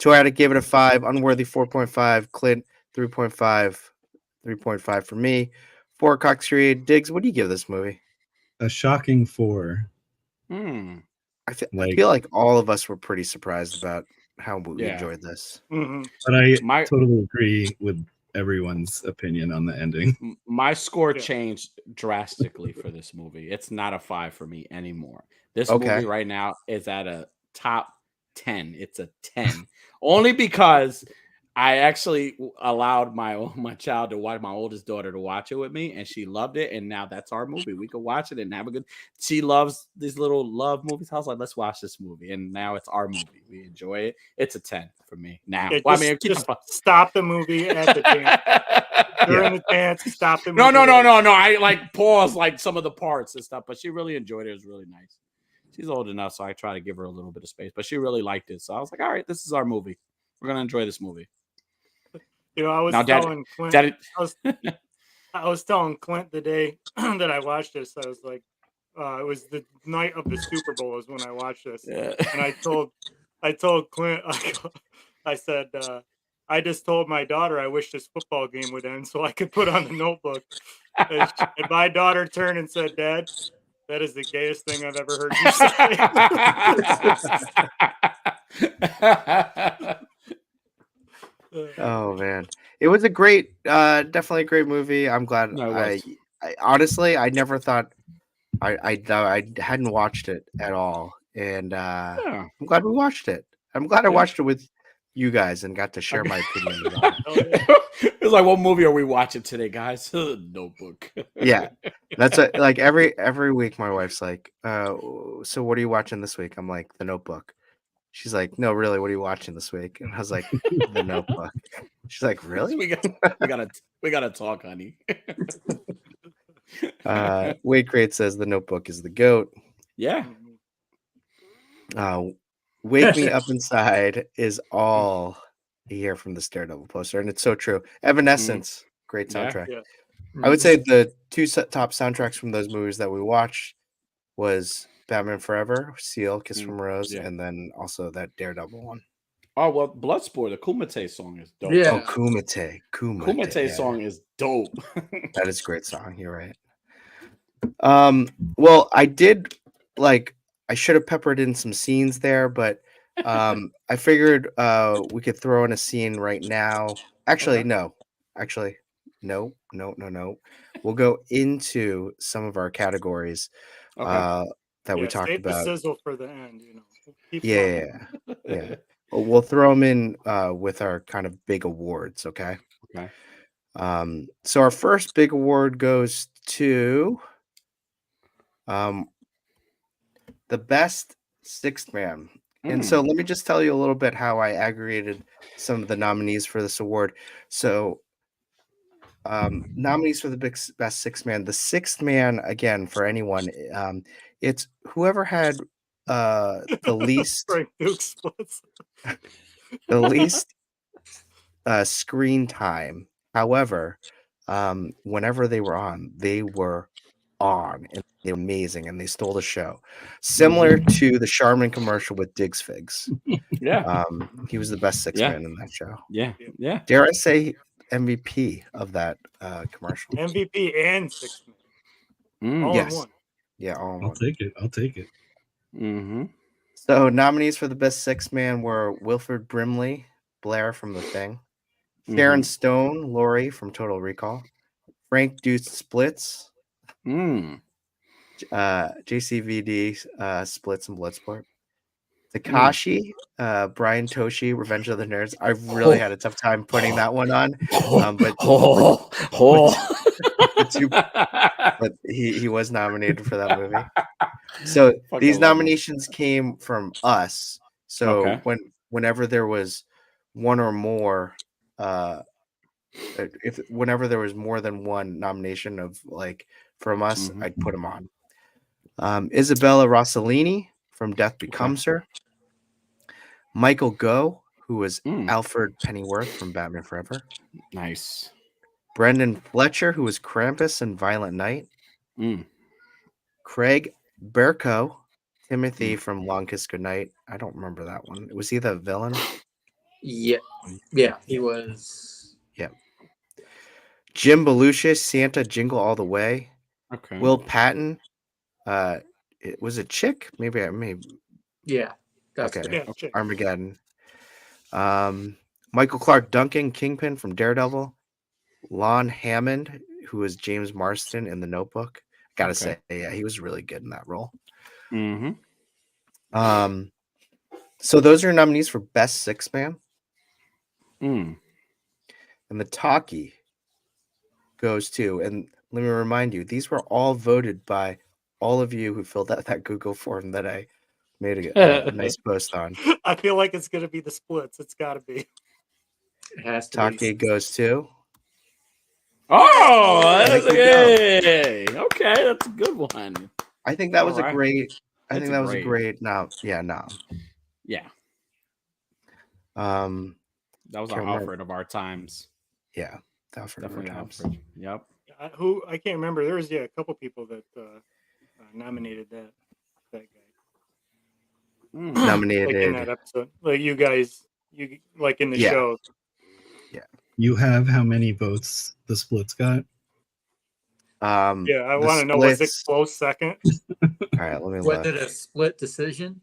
Toyatic gave it a 5. Unworthy 4.5. Clint 3.5. 3.5 for me. 4 Cox Creed. Diggs, what do you give this movie? A shocking 4. I feel like all of us were pretty surprised about how we enjoyed this. Mm-hmm. But I totally agree with everyone's opinion on the ending. My score changed drastically for this movie. It's not a 5 for me anymore. This movie right now is at a top 10. It's a 10. Only because I actually allowed my child to watch, my oldest daughter to watch it with me, and she loved it. And now that's our movie. We can watch it and have a good. She loves these little love movies. I was like, let's watch this movie, and now it's our movie. We enjoy it. It's a 10 for me now. Yeah, Well, just stop the movie at the dance. During the dance, stop the movie. No. I like pause like some of the parts and stuff, but she really enjoyed it. It was really nice. She's old enough, so I try to give her a little bit of space, but she really liked it. So I was like, all right, this is our movie. We're gonna enjoy this movie. You know, I was Now, telling Clint. Daddy, I was telling Clint the day that I watched this. I was like, it was the night of the Super Bowl is when I watched this, yeah. and I told Clint, I said, I just told my daughter I wish this football game would end so I could put on The Notebook. And my daughter turned and said, Dad, that is the gayest thing I've ever heard you say. Oh man, it was a great, definitely a great movie. I'm glad. No, it was. I honestly, I never thought I hadn't watched it at all, and Yeah. I'm glad we watched it. I'm glad I Yeah. watched it with you guys and got to share my opinions on it. It's like, what movie are we watching today, guys? Notebook. Yeah, that's like every week. My wife's like, "So what are you watching this week?" I'm like, "The Notebook." She's like, "No, really, what are you watching this week?" And I was like, "The Notebook." She's like, "Really?" we gotta talk, honey. Wade Crate says The Notebook is the GOAT. Yeah. Wake Me Up Inside is all you hear from the Daredevil poster, and it's so true. Evanescence, great Yeah. soundtrack. Yeah. I would say the two top soundtracks from those movies that we watched was Batman Forever, Seal, Kiss from a Rose, yeah. and then also that Daredevil one. Oh well, Bloodsport, the Kumite song is dope. Yeah. Oh, Kumite. Kumite Yeah. song is dope. That is a great song. You're right. Well, I did I should have peppered in some scenes there, but I figured we could throw in a scene right now. Actually, Okay. no. Actually, no. We'll go into some of our categories Okay. that we talked Save the about. sizzle for the end. You know. Keep Yeah. flowing. We'll throw them in with our kind of big awards. Okay. Okay. So our first big award goes to the best sixth man. And so let me just tell you a little bit how I aggregated some of the nominees for this award. So nominees for the best sixth man. The sixth man, again, for anyone, it's whoever had the least Frank Duke splits. the least screen time. However, whenever they were on, they were on and they were amazing and they stole the show. Similar to the Charmin commercial with Diggs Figs. Yeah. He was the best six Yeah. man in that show. Yeah. Yeah. Dare I say MVP of that commercial? MVP and sixth man. All Yes. in one. Yeah, all in I'll one. take it. I'll take it. Mm-hmm. So nominees for the best six man were Wilford Brimley, Blair from The Thing, Sharon Stone, Laurie from Total Recall, Frank Deuce Splits, JCVD Splits and Bloodsport, Takashi, Brian Toshi, Revenge of the Nerds. I really had a tough time putting that one on, but he was nominated for that movie. So these nominations came from us. So whenever there was one or more, whenever there was more than one nomination of from us, I'd put them on. Isabella Rossellini from Death Becomes Her. Michael Goh, who was Alfred Pennyworth from Batman Forever. Nice. Brendan Fletcher, who was Krampus in Violent Night. Craig Berko, Timothy from Long Kiss Goodnight. I don't remember that one. Was he the villain? Yeah, he was. Yeah. Jim Belushi, Santa Jingle All the Way. Okay. Will Patton. Was it Chick? Maybe. Yeah. That's okay. Yeah, Armageddon. Michael Clark Duncan, Kingpin from Daredevil. Lon Hammond, who was James Marston in The Notebook. Gotta say, yeah, he was really good in that role. So those are nominees for Best Six Man, Mm. and the Talkie goes to. And let me remind you, these were all voted by all of you who filled out that Google form that I made a nice post on. I feel like it's gonna be the splits. It's got to be. It has to Talkie be. goes to. Oh, that's There you go. okay. Okay, that's a good one. I think that was All right. a great. I That's think a that was a great- great nom. Yeah, nom. Yeah, That that was Can't our remember. Alfred of our times. yeah, Alfred Definitely times. Alfred. Yep. Who I can't remember. There was a couple people that nominated that guy. Mm. Like in Nominated. that episode, like you guys, you like in the Yeah. show. You have how many votes the splits got? Yeah, I the want to know, was it splits- close second? All right, let me Was look. it a split decision?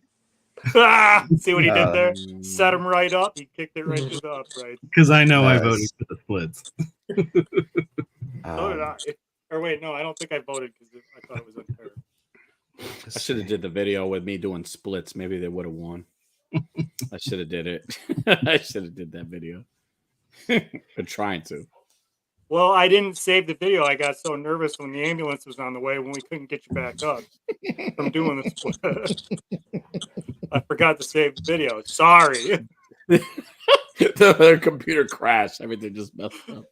See what he did there? Um, Set him right up. He kicked it right to the upright. Because I know I Uh, voted for the splits. So did Um, I. Or wait, no, I don't think I voted because I thought it was unfair. let's I should have see. did the video with me doing splits. Maybe they would have won. I should have did it. I should have did that video. Been trying to. Well, I didn't save the video. I got so nervous when the ambulance was on the way when we couldn't get you back up from doing the split. I forgot to save the video. Sorry. The computer crashed. Everything just messed up.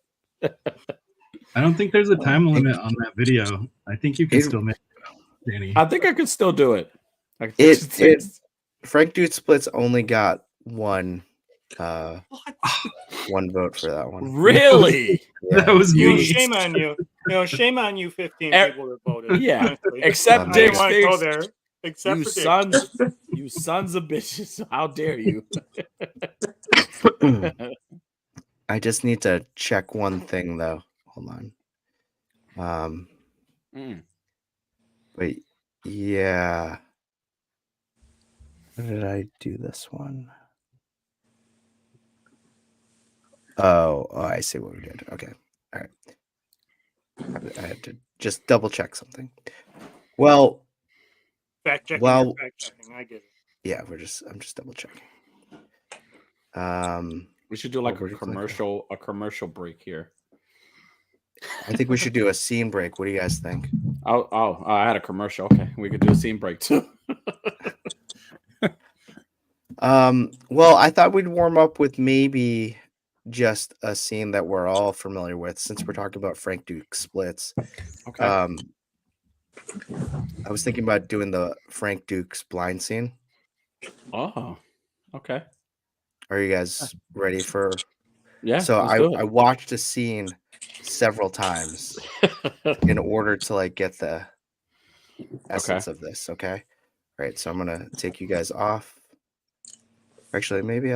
I don't think there's a time limit on that video. I think you can It- still make it, Danny. I think I could still do it. I could It- just- it- Frank Dude Splits only got one vote for that one. Really? Yeah. That was You know, me. shame on you. Shame on you, 15 Er- people that voted. Yeah, honestly. except I Dave didn't want to go Stiggs. there. Except You for Dave. sons, you sons of bitches! How dare you? I just need to check one thing though. Hold on. Mm. Wait. Yeah. How did I do this one? Oh, I see what we did. Okay. All right. I had to just double check something. Well, Fact checking. Well- Fact checking. I get it. yeah, I'm just double checking. We should do like What a were you clicking? commercial break here. I think we should do a scene break. What do you guys think? Oh, I had a commercial. Okay, we could do a scene break too. Well, I thought we'd warm up with maybe just a scene that we're all familiar with, since we're talking about Frank Duke splits. Okay. I was thinking about doing the Frank Duke's blind scene. Oh, okay. Are you guys ready for? Yeah. So let's do I watched a scene several times it. in order to like get the essence of this. Okay. All right. So I'm gonna take you guys off. Actually, maybe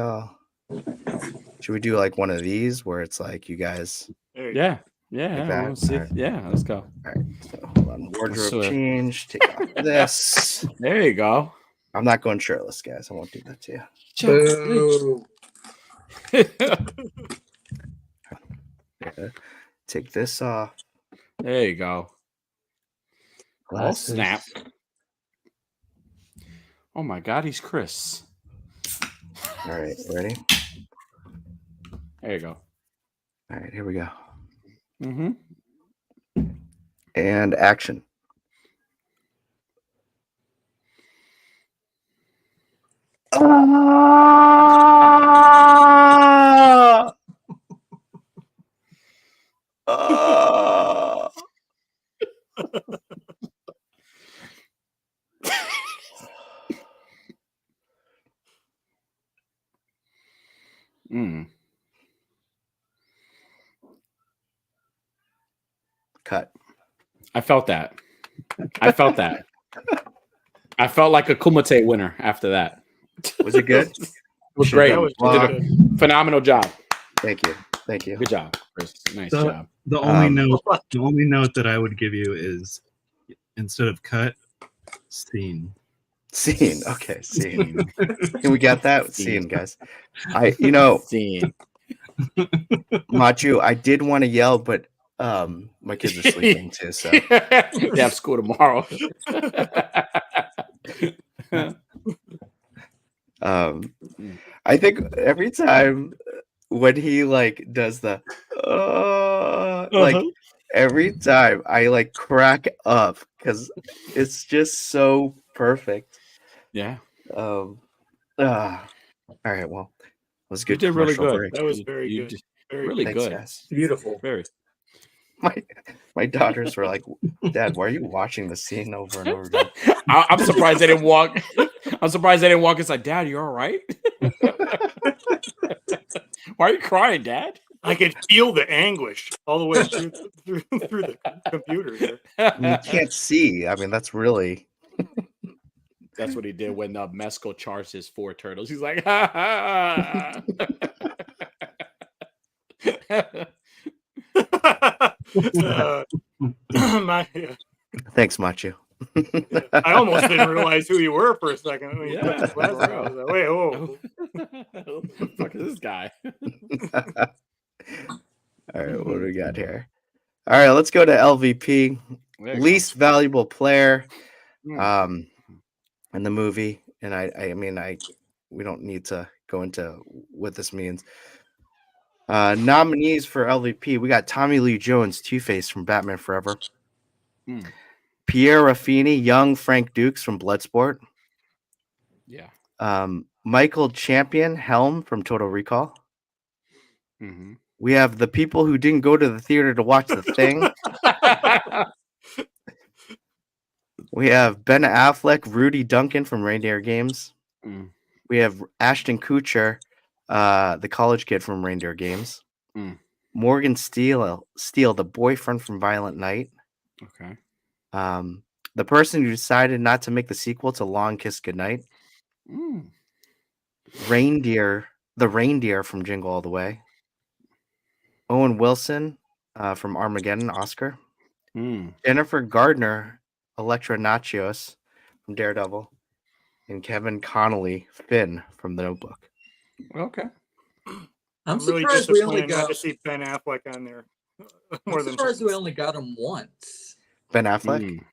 should we do like one of these where it's like you guys? There you Yeah. Yeah. Like I that? wanna see. Alright. Yeah. Let's go. All right. So hold on. Wardrobe do it. change. Take off this. There you go. I'm not going shirtless, guys. I won't do that to you. Boo. Yeah. Take this off. There you go. Oh Glasses. snap! Oh my God, he's Chris. All right. Ready? There you go. All right. Here we go. Mm-hmm. And action. Ah! Ah! Mm. Cut. I felt that. I felt that. I felt like a Kumite winner after that. Was it good? It was Shit, great. that was You did really a good. phenomenal job. Thank you. Thank you. Good job, Chris. Nice So- job. The only Um, note that I would give you is instead of cut, scene. Scene. Okay. Scene. Can we get that? Scene, guys. Scene, Machu, I did want to yell, but my kids are sleeping too. So They have school tomorrow. I think every time when he like does the like every time I like crack up because it's just so perfect. Yeah, All right, well, it was a you good did really commercial good. break. That was very You good. did Very really Thanks, good. guys. Beautiful. Very. My daughters were like, "Dad, why are you watching the scene over and over again?" I'm surprised they didn't walk. I'm surprised they didn't walk. It's like, Dad, you all right? Why are you crying, Dad? I could feel the anguish all the way through the computer there. You can't see. I mean, that's really. That's what he did when Mesco charged his 4 turtles. He's like, ha ha. My, Thanks, Machu. I almost didn't realize who you were for a second. When you put Yeah, the glasses on, I was like, wait, Who oh. the fuck is this guy? All right, what do we got here? All right, let's go to LVP, There you least valuable player, go. in the movie. And I mean, we don't need to go into what this means. Nominees for LVP, we got Tommy Lee Jones, Two-Face from Batman Forever, Mm. Pierre Raffini, young Frank Dukes from Bloodsport, Yeah. Michael Champion, Helm from Total Recall. Mhm. We have the people who didn't go to the theater to watch The Thing. We have Ben Affleck, Rudy Duncan from Reindeer Games. Mm. We have Ashton Kutcher, the college kid from Reindeer Games. Mm. Morgan Steele, the boyfriend from Violent Night. Okay. The person who decided not to make the sequel to Long Kiss Goodnight. Mm. The reindeer from Jingle All the Way. Owen Wilson from Armageddon, Oscar. Mm. Jennifer Gardner, Electra Nachios from Daredevil. And Kevin Connolly, Finn from The Notebook. Okay. I'm really surprised we only disappointed not got. to see Ben Affleck on there. I'm surprised we only got him once. Ben Affleck? Mm.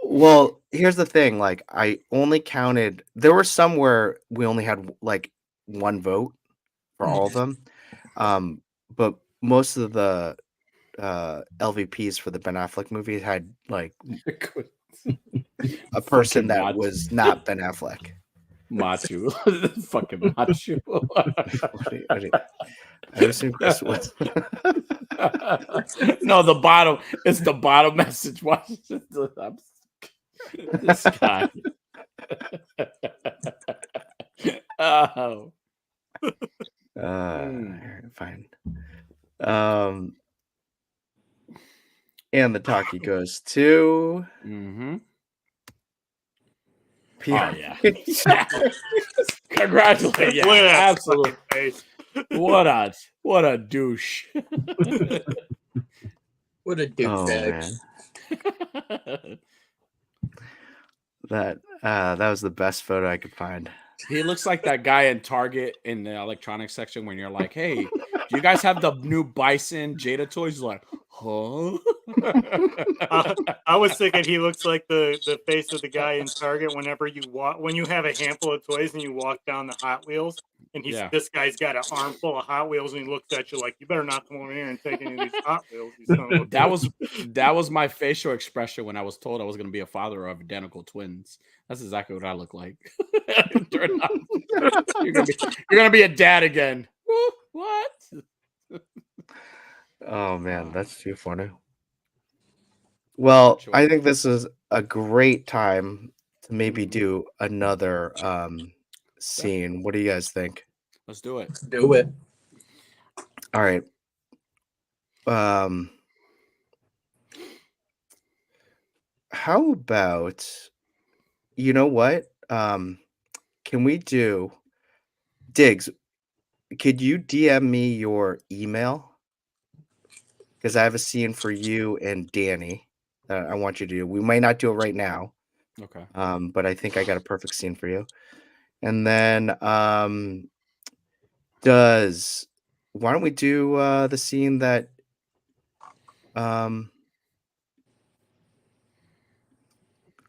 Well, here's the thing. Like, I only counted. There were some where we only had like one vote for all of them. But most of the LVPs for the Ben Affleck movie had like a person that was not Ben Affleck. Machu. Fucking Machu. I assume Chris was. No, the bottom. It's the bottom message. Watch this guy. Oh. Fine. And the talkie goes to. Mm-hmm. Pierre. Oh yeah. Congratulations. Yeah, absolutely. What a douche. What a douchebag. That was the best photo I could find. He looks like that guy in Target in the electronics section when you're like, hey, do you guys have the new Bison Jada toys? He's like, huh? I was thinking he looks like the face of the guy in Target whenever when you have a handful of toys and you walk down the Hot Wheels and this guy's got an armful of Hot Wheels and he looks at you like, you better not come over here and take any of these Hot Wheels. That was my facial expression when I was told I was going to be a father of identical twins. That's exactly what I look like. You're gonna be a dad again. What? Oh man, that's too funny. Well, I think this is a great time to maybe do another scene. What do you guys think? Let's do it. Let's do it. All right. How about, you know what? Can we do Diggs? Could you DM me your email? Because I have a scene for you and Danny that I want you to do. We might not do it right now. Okay. But I think I got a perfect scene for you. And then why don't we do the scene that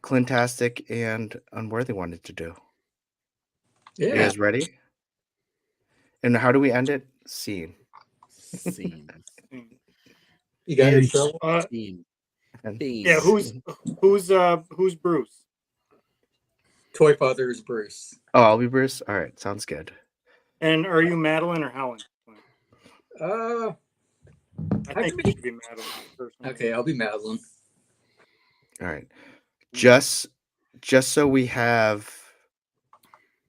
Clintastic and Unworthy wanted to do? You Yeah. guys ready? And how do we end it? Scene. Scene. You got And- yourself. Scene. And Yeah, scene. who's Bruce? Toy Father is Bruce. Oh, I'll be Bruce. All right, sounds good. And are you Madeline or Helen? Uh, I I think can you should be Madeline personally. okay, I'll be Madeline. All right. Just so we have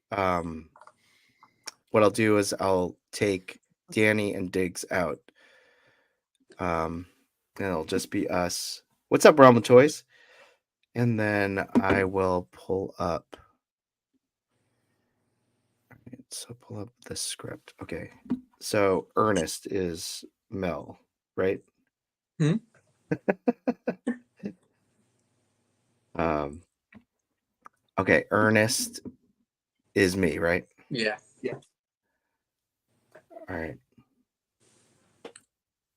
what I'll do is I'll take Danny and Diggs out. And it'll just be us. What's up, Realm of Toys? And then I will pull up. All right, so pull up the script. Okay. So Ernest is Mel, right? Hmm? Okay, Ernest is me, right? Yeah. All right.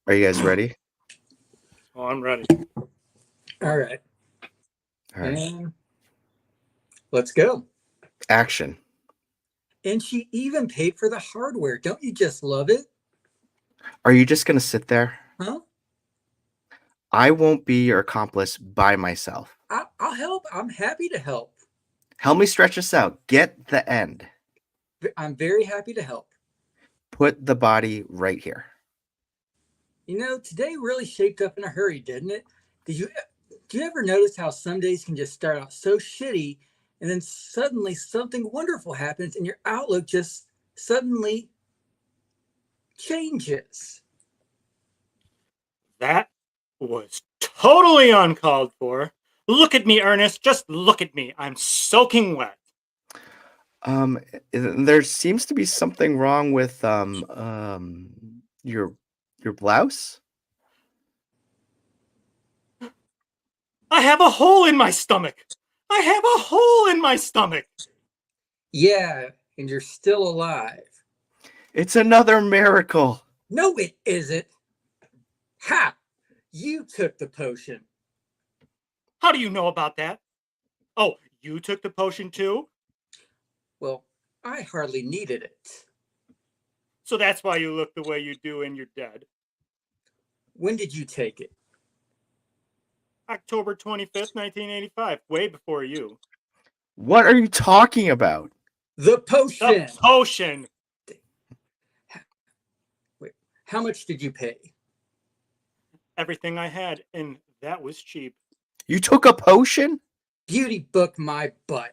Are you guys ready? Oh, I'm ready. All right. All right. And let's go. Action. And she even paid for the hardware. Don't you just love it? Are you just gonna sit there? Huh? I won't be your accomplice by myself. I'll help. I'm happy to help. Help me stretch this out. Get the end. I'm very happy to help. Put the body right here. You know, today really shaped up in a hurry, didn't it? Do you ever notice how some days can just start out so shitty and then suddenly something wonderful happens and your outlook just suddenly changes? That was totally uncalled for. Look at me, Ernest. Just look at me. I'm soaking wet. There seems to be something wrong with your blouse. I have a hole in my stomach. I have a hole in my stomach. Yeah, and you're still alive. It's another miracle. No, it isn't. Ha! You took the potion. How do you know about that? Oh, you took the potion too? Well, I hardly needed it. So that's why you look the way you do and you're dead. When did you take it? October 25th, 1985, way before you. What are you talking about? The potion. The potion. Wait, how much did you pay? Everything I had, and that was cheap. You took a potion? Beauty book my butt.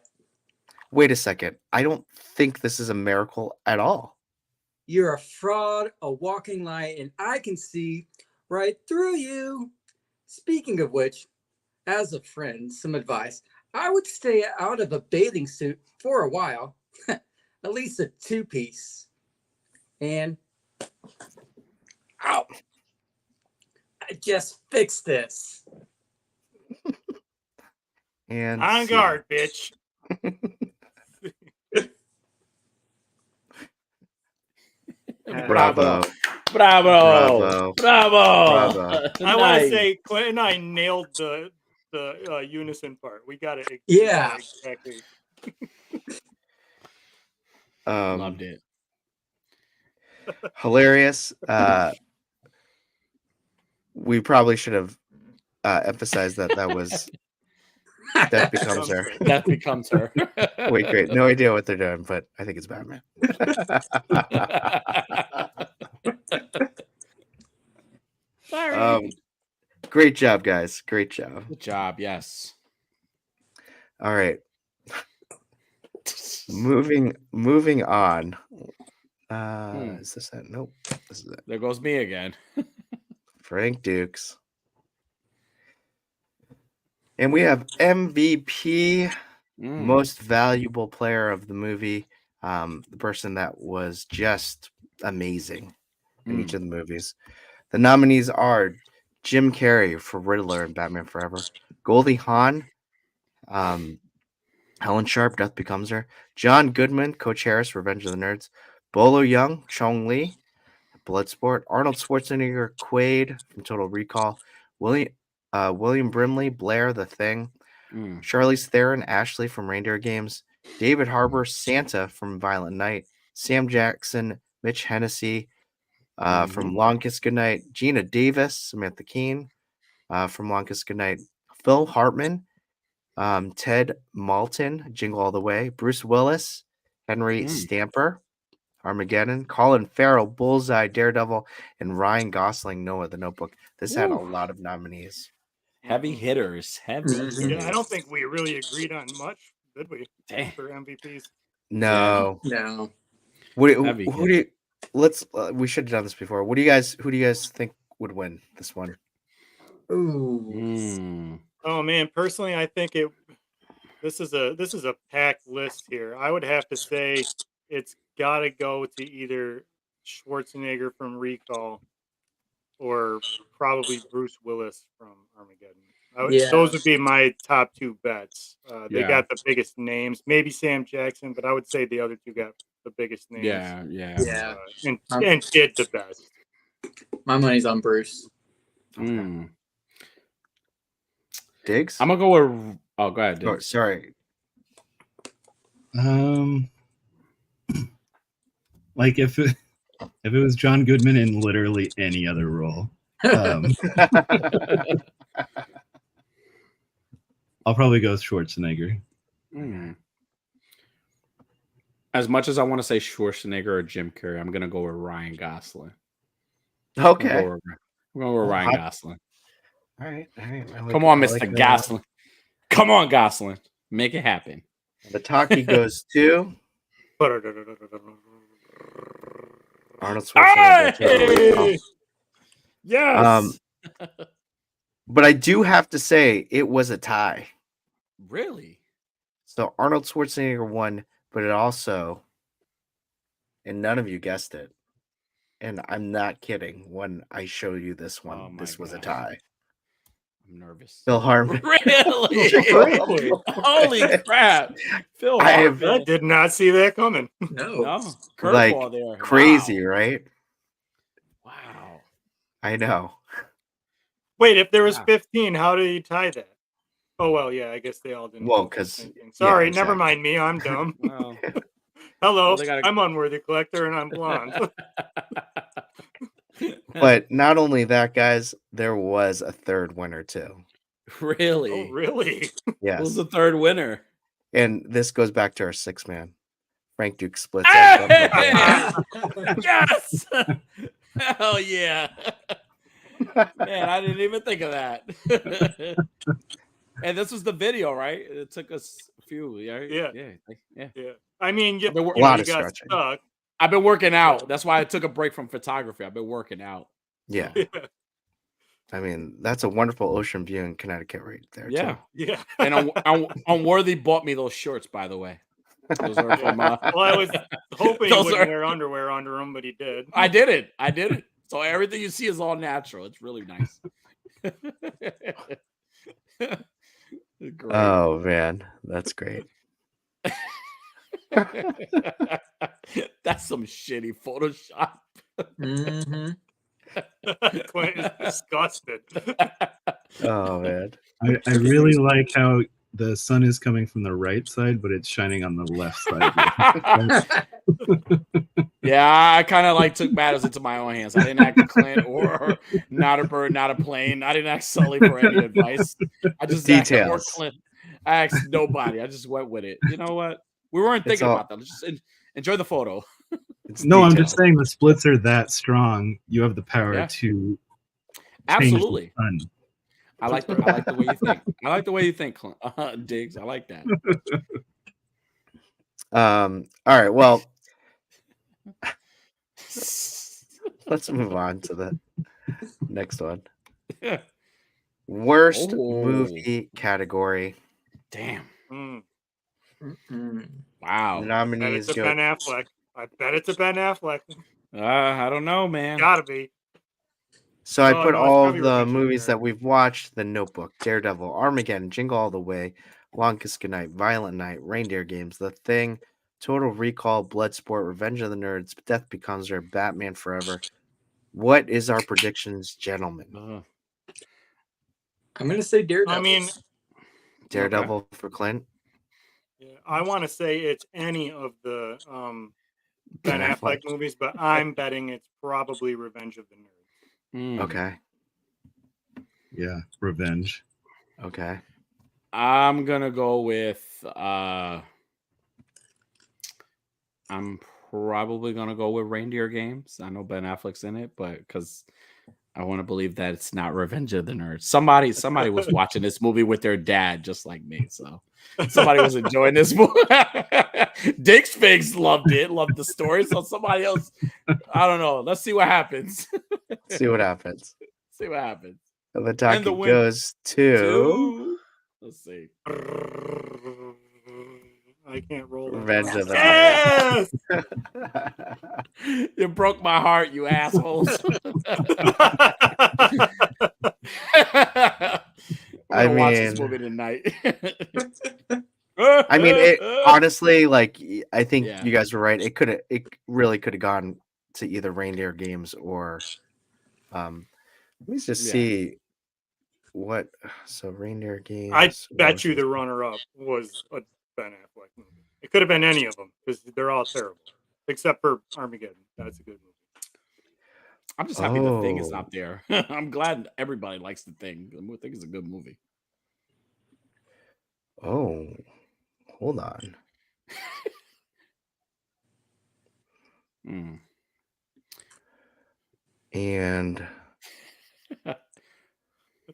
Wait a second. I don't think this is a miracle at all. You're a fraud, a walking lie, and I can see right through you. Speaking of which, as a friend, some advice. I would stay out of a bathing suit for a while, at least a two-piece. And, ow, I just fixed this. And On see. guard, bitch. Bravo. Bravo. Bravo. Bravo. Bravo. I want to Nice. say Quentin and I nailed the unison part. We got it. Yeah. Exactly. Loved it. Hilarious. We probably should have emphasized that was Death Becomes Her. That becomes her. Wait, great. No idea what they're doing, but I think it's Batman. Sorry. Great job, guys. Great job. Good job. Yes. All right. Moving on. Is this it? Nope. This is it. There goes me again. Frank Dukes. And we have MVP, most valuable player of the movie. The person that was just amazing in each of the movies. The nominees are Jim Carrey for Riddler in Batman Forever, Goldie Hawn, Helen Sharp, Death Becomes Her, John Goodman, Coach Harris, Revenge of the Nerds, Bolo Young, Chong Li, Bloodsport, Arnold Schwarzenegger, Quaid from Total Recall, William Brimley, Blair, The Thing, Charlize Theron, Ashley from Reindeer Games, David Harbour, Santa from Violent Night, Sam Jackson, Mitch Hennessy from Long Kiss Goodnight, Gina Davis, Samantha Keene from Long Kiss Goodnight, Phil Hartman, Ted Malton, Jingle All the Way, Bruce Willis, Henry Stamper, Armageddon, Colin Farrell, Bullseye, Daredevil, and Ryan Gosling, Noah, The Notebook. This had a lot of nominees. Heavy hitters. Heavy hitters. Yeah, I don't think we really agreed on much, did we? Damn. For MVPs. No. No. What, Heavy who do you, let's we should have done this before. Who do you guys think would win this one? Ooh. Oh man, personally I think this is a packed list here. I would have to say it's gotta go to either Schwarzenegger from Recall or probably Bruce Willis from Armageddon. Those would be my top two bets. They got the biggest names. Maybe Sam Jackson, but I would say the other two got the biggest names. Yeah. And did the best. My money's on Bruce. Diggs? I'm gonna go with. Oh, go ahead, Diggs. Sorry. Like if it was John Goodman in literally any other role, I'll probably go with Schwarzenegger. As much as I want to say Schwarzenegger or Jim Carrey, I'm gonna go with Ryan Gosling. Okay. I'm going with Ryan Gosling. All right. Come on, Mr. Gosling. Come on, Gosling. Make it happen. The talkie goes to Arnold Schwarzenegger. Yes. But I do have to say it was a tie. Really? So Arnold Schwarzenegger won, but it also, and none of you guessed it, and I'm not kidding when I show you this one. This was a tie. I'm nervous. Phil Hartman. Really? Holy crap. Phil Hartman. I did not see that coming. No. Curveball there. Crazy, right? Wow. I know. Wait, if there was 15, how did you tie that? Oh, well, yeah, I guess they all didn't. Well, because... Sorry, never mind me. I'm dumb. Well, Hello, I'm Unworthy Collector, and I'm blonde. But not only that, guys, there was a third winner, too. Really? Oh, really? Yes. Who's the third winner? And this goes back to our sixth man. Frank Duke splits. Hey! Yes! Hell yeah. Man, I didn't even think of that. And this was the video, right? It took us a few. Yeah. I mean, you got stuck. I've been working out. That's why I took a break from photography. I've been working out. Yeah. I mean, that's a wonderful ocean view in Connecticut right there. Yeah. Too. Yeah. And Unworthy bought me those shirts, by the way. Those are from, well, I was hoping he wouldn't wear underwear under them, but he did. I did it. So everything you see is all natural. It's really nice. Oh, man. That's great. That's some shitty Photoshop. Clint is disgusted. Oh, man. I really like how the sun is coming from the right side, but it's shining on the left side. Yeah, I kind of like took matters into my own hands. I didn't ask Clint or not a bird, not a plane. I didn't ask Sully for any advice. I just asked or Clint. I asked nobody. I just went with it. You know what? We weren't thinking about that. Let's just enjoy the photo. No, I'm just saying the splits are that strong. You have the power to absolutely. Change the sun. I like the way you think. I like the way you think, Clint. Diggs. I like that. All right. Well, let's move on to the next one. Worst movie category. Damn. Wow. Nominees. Ben Affleck. I bet it's a Ben Affleck. I don't know, man. Gotta be. So I put all the movies that we've watched: The Notebook, Daredevil, Armageddon, Jingle All the Way, Long Kiss Goodnight, Violent Night, Reindeer Games, The Thing, Total Recall, Bloodsport, Revenge of the Nerds, Death Becomes Her, Batman Forever. What is our predictions, gentlemen? I'm going to say Daredevil. I mean, Daredevil for Clint. Yeah, I want to say it's any of the Ben Affleck movies, but I'm betting it's probably Revenge of the Nerds. Okay. Yeah, Revenge. Okay. I'm gonna go with I'm probably gonna go with Reindeer Games. I know Ben Affleck's in it, but because I want to believe that it's not Revenge of the Nerds. Somebody was watching this movie with their dad, just like me. So somebody was enjoying this movie. Dick's Figs loved the story. So somebody else, I don't know. Let's see what happens. See what happens. See what happens. And the And talkie the win- goes to Let's see. I can't roll that. Revenge of the Yes! You broke my heart, you assholes. I watch this mean- movie tonight. I mean, it honestly, like, I think Yeah. you guys were right. It really could have gone to either Reindeer Games or, let me just Yeah. see what. So Reindeer Games. I what bet was you this? the runner-up was a Ben Affleck movie. It could have been any of them because they're all terrible, except for Armageddon. That's a good movie. I'm just happy The Thing is Oh. not there. I'm glad everybody likes The Thing. The Thing is a good movie. Oh, hold on. Mm. And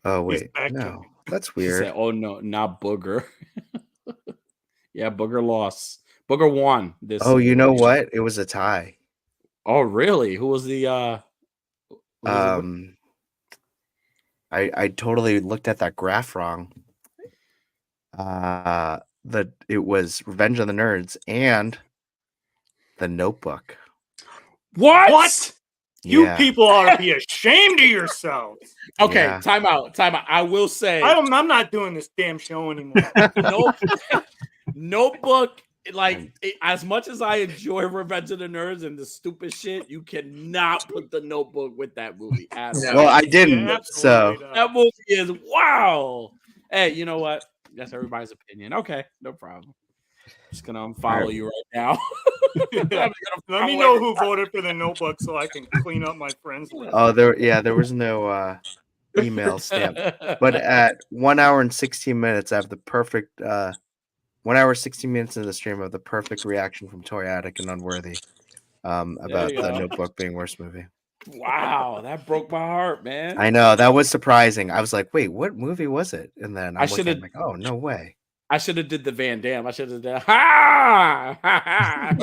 oh He's wait, fact no, checking. that's She weird. said, "Oh no, not Booger." Yeah, Booger lost. Booger won this. Oh, you know situation. what? It was a tie. Oh, really? Who was the? Who was it with? I totally looked at that graph wrong. It was Revenge of the Nerds and The Notebook. What? You Yeah. people ought to be ashamed of yourselves. Okay, Yeah. time out. I will say, I'm not doing this damn show anymore. Notebook. As much as I enjoy Revenge of the Nerds and the stupid shit, you cannot put the Notebook with that movie. At No. all. Well, I didn't. Yeah, So absolutely not. That movie is wow. Hey, you know what? That's everybody's opinion. Okay, no problem. Just gonna unfollow you right now. Let me know who voted for the Notebook so I can clean up my friends list. there was no email stamp. But at 1 hour and 16 minutes, I have the perfect 1 hour 16 minutes into the stream of the perfect reaction from Toy Attic and Unworthy about you the go. Notebook being worst movie. Wow, that broke my heart, man. I know, that was surprising. I was like, wait, what movie was it? And then I I'm looking, should've- I'm like, oh, no way. I should have did the Van Damme. I should have done ha ha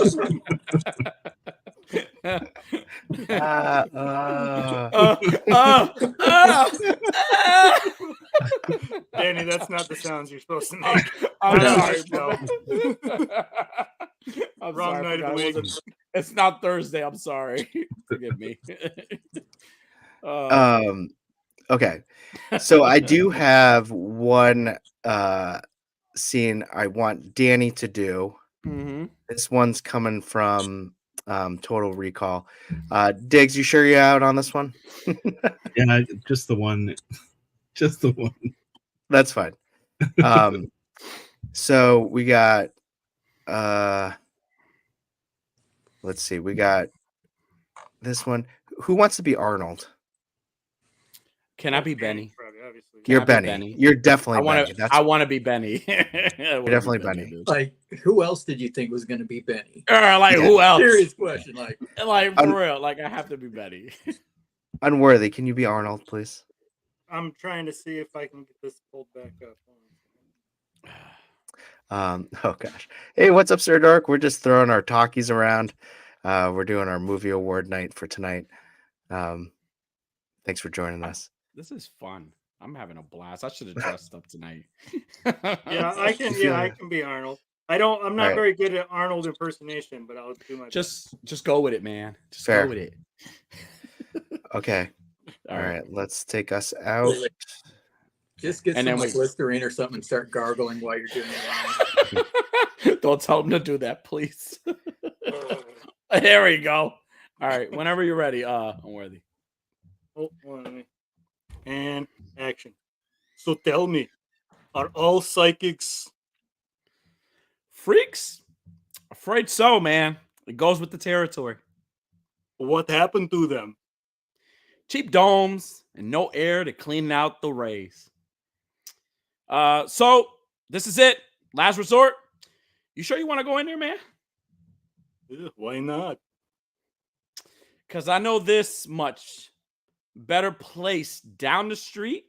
Danny, that's not the sounds you're supposed to make. I'm Not on sorry, this show. I'm Wrong sorry, I night of forgot the it week. wasn't- It's not Thursday. I'm sorry. Forgive me. Okay. So I do have one scene I want Danny to do. Mhm. This one's coming from Total Recall. Diggs, you sure you're out on this one? Yeah, just the one. Just the one. That's fine. So we got let's see, we got this one. Who wants to be Arnold? Can I be Benny? Obviously. Can You're I be Benny. Benny? You're definitely I want Benny. to. I want to be Benny. You're definitely Benny. dude. Like, who else did you think was going to be Benny? Like Yeah. who else? Serious question. Like, For real. Like I have to be Benny. Unworthy. Can you be Arnold, please? I'm trying to see if I can get this pulled back up. Oh gosh. Hey, what's up, Sir Dark? We're just throwing our talkies around. We're doing our movie award night for tonight. Thanks for joining us. This is fun. I'm having a blast. I should have dressed up tonight. Yeah, I can. Yeah, I can be Arnold. I'm not Right. very good at Arnold impersonation, but I'll do my best. Just go with it, man. Just Fair. go with it. Okay. All right. Let's take us out. just get And some then like Listerine or something and start gargling while you're doing it. Don't tell him to do that, please. There we go. All right. Whenever you're ready, Unworthy. Oh, hold on. And action. So tell me, are all psychics Freaks? Afraid so, man. It goes with the territory. What happened to them? Cheap domes and no air to clean out the rays. So this is it. Last resort. You sure you want to go in there, man? Why not? Because I know this much. Better place down the street.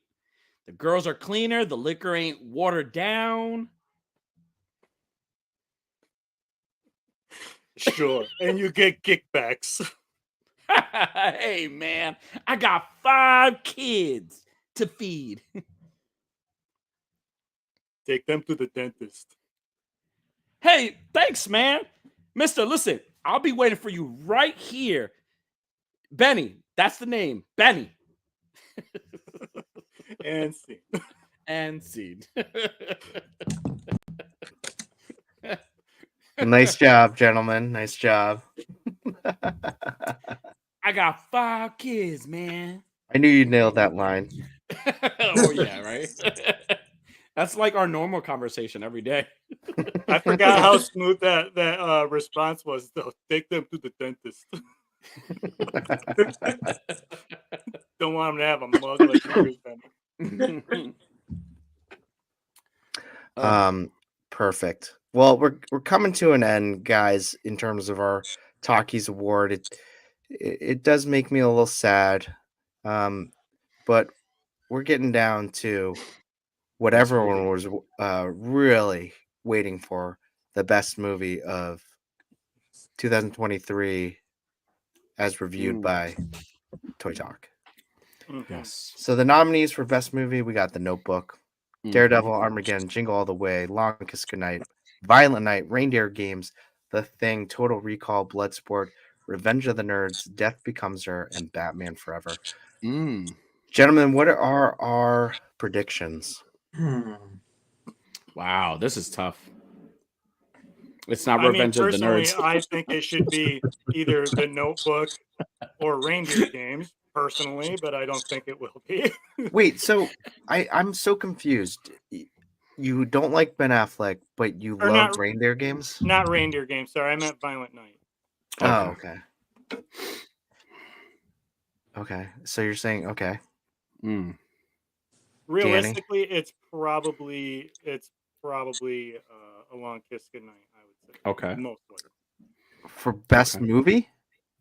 The girls are cleaner. The liquor ain't watered down. Sure. And you get kickbacks. Hey, man. I got 5 kids to feed. Take them to the dentist. Hey, thanks, man. Mister, listen, I'll be waiting for you right here. Benny, that's the name. Benny. And see. And seed. Nice job, gentlemen. Nice job. I got 5 kids, man. I knew you'd nail that line. Oh, yeah, right? That's like our normal conversation every day. I forgot how smooth that response was, though. Take them to the dentist. Don't want them to have a mug like yours, Benny. Perfect. Well, we're coming to an end, guys, in terms of our Talkies award. It does make me a little sad. But we're getting down to what Best everyone was really waiting for, the best movie of 2023 as reviewed by Toy Talk. Yes. So the nominees for best movie, we got The Notebook, Daredevil, Armageddon, Jingle All the Way, Long Kiss Goodnight, Violent Night, Reindeer Games, The Thing, Total Recall, Bloodsport, Revenge of the Nerds, Death Becomes Her, and Batman Forever. Gentlemen, what are our predictions? Wow, this is tough. It's not Revenge of the Nerds. I think it should be either The Notebook or Reindeer Games, personally, but I don't think it will be. Wait, so I'm so confused. You don't like Ben Affleck, but you love Reindeer Games? Not Reindeer Games, sorry. I meant Violent Night. Oh, okay. Okay, so you're saying, okay. Realistically, Danny? it's probably A Long Kiss Goodnight, I would say. Okay. Most likely. For best movie?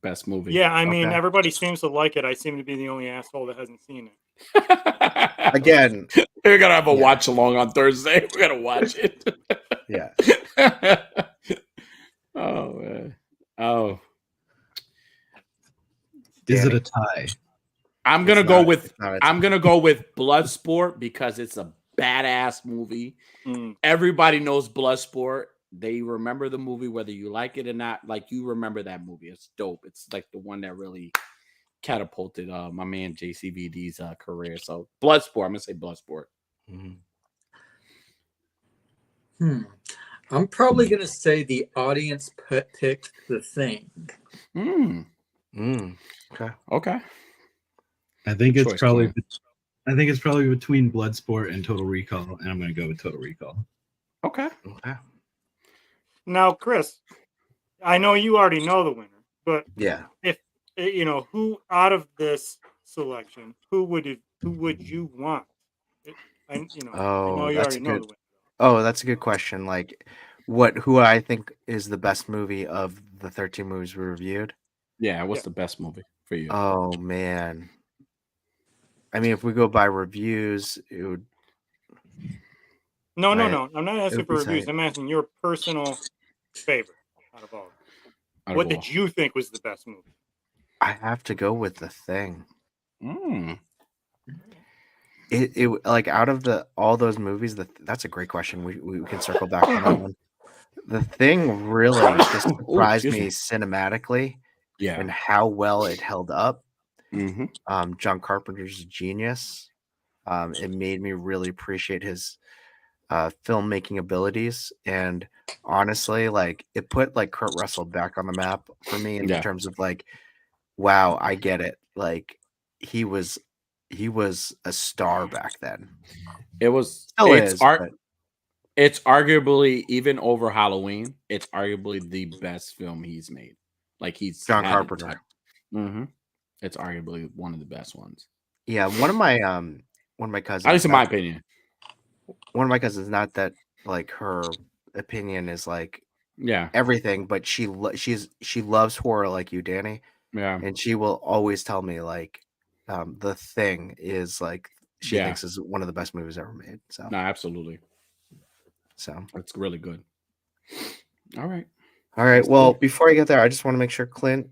Best movie. Yeah, I mean, everybody seems to like it. I seem to be the only asshole that hasn't seen it. Again, we're gonna have a watch along on Thursday. We're gonna watch it. Yeah. Oh man. Oh. Is it a tie? I'm gonna go with Bloodsport because it's a badass movie. Everybody knows Bloodsport. They remember the movie whether you like it or not. Like, you remember that movie. It's dope. It's like the one that really catapulted my man JCVD's career. So Bloodsport. I'm gonna say Bloodsport. I'm probably gonna say the audience picked The Thing. Okay. I think it's probably between Bloodsport and Total Recall, and I'm going to go with Total Recall. Okay. Now, Chris, I know you already know the winner, but yeah, if who out of this selection, who would you want? I know you already know the winner. Oh, that's a good question. Like, who I think is the best movie of the 13 movies we reviewed? Yeah, what's the best movie for you? Oh man. I mean, if we go by reviews, it would. No. I'm not asking for reviews. I'm asking your personal favorite out of all of them. What did you think was the best movie? I have to go with The Thing. It like, out of all those movies, that's a great question. We can circle back on that one. The Thing really just surprised me cinematically, and how well it held up. John Carpenter's a genius. It made me really appreciate his filmmaking abilities, and honestly, like, it put like Kurt Russell back on the map for me in terms of like, wow, I get it. Like, he was a star back then. It was still is art. but... It's arguably, even over Halloween, it's arguably the best film he's made. Like he's John Carpenter. Mm-hmm. It's arguably one of the best ones. Yeah, one of my cousins. At least in my opinion. One of my cousins, not that like her opinion is like Yeah. everything, but she loves horror like you, Danny, Yeah. and she will always tell me like The Thing is like she Yeah. thinks is one of the best movies ever made. So No, absolutely. so It's really good. All right. Well, before I get there, I just want to make sure, Clint,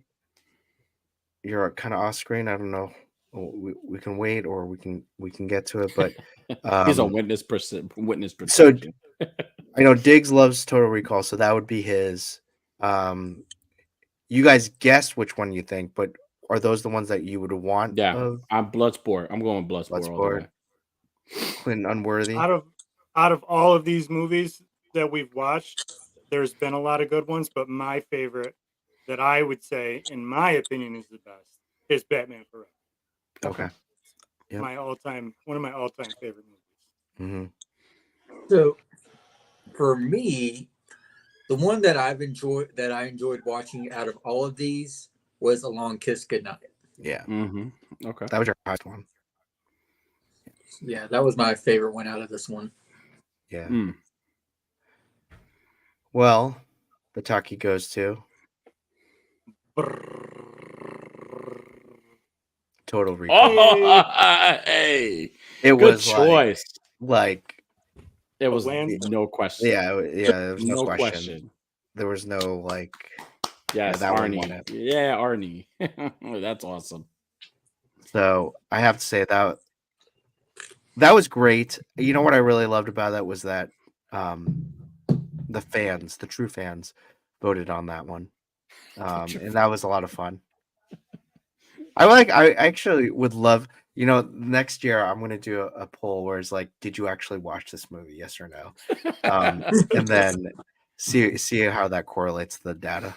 you're kind of off screen. I don't know. We can wait, or we can get to it, but He's a witness protection. So I know Diggs loves Total Recall, so that would be his. You guys guessed which one you think, but are those the ones that you would want? Yeah, I'm Bloodsport. I'm going Bloodsport all the way. Clint Unworthy. Out of all of these movies that we've watched, there's been a lot of good ones, but my favorite that I would say, in my opinion, is the best is Batman Forever. Okay. Yep. One of my all-time favorite movies. Mm-hmm. So, for me, the one that I enjoyed watching out of all of these was A Long Kiss Goodnight. Yeah. Mm-hmm. Okay. That was your highest one. Yeah, that was my favorite one out of this one. Yeah. Mm. Well, the talkie goes to Total Recall. Oh, hey, It good was choice. Like it was no question. Yeah, there was no question. There was no like. Yes, that Arnie. one won it. Yeah, Arnie. That's awesome. So I have to say that was great. You know what I really loved about that was that the true fans, voted on that one, and that was a lot of fun. I actually would love, next year I'm going to do a poll where it's like, did you actually watch this movie? Yes or no? And then see how that correlates to the data.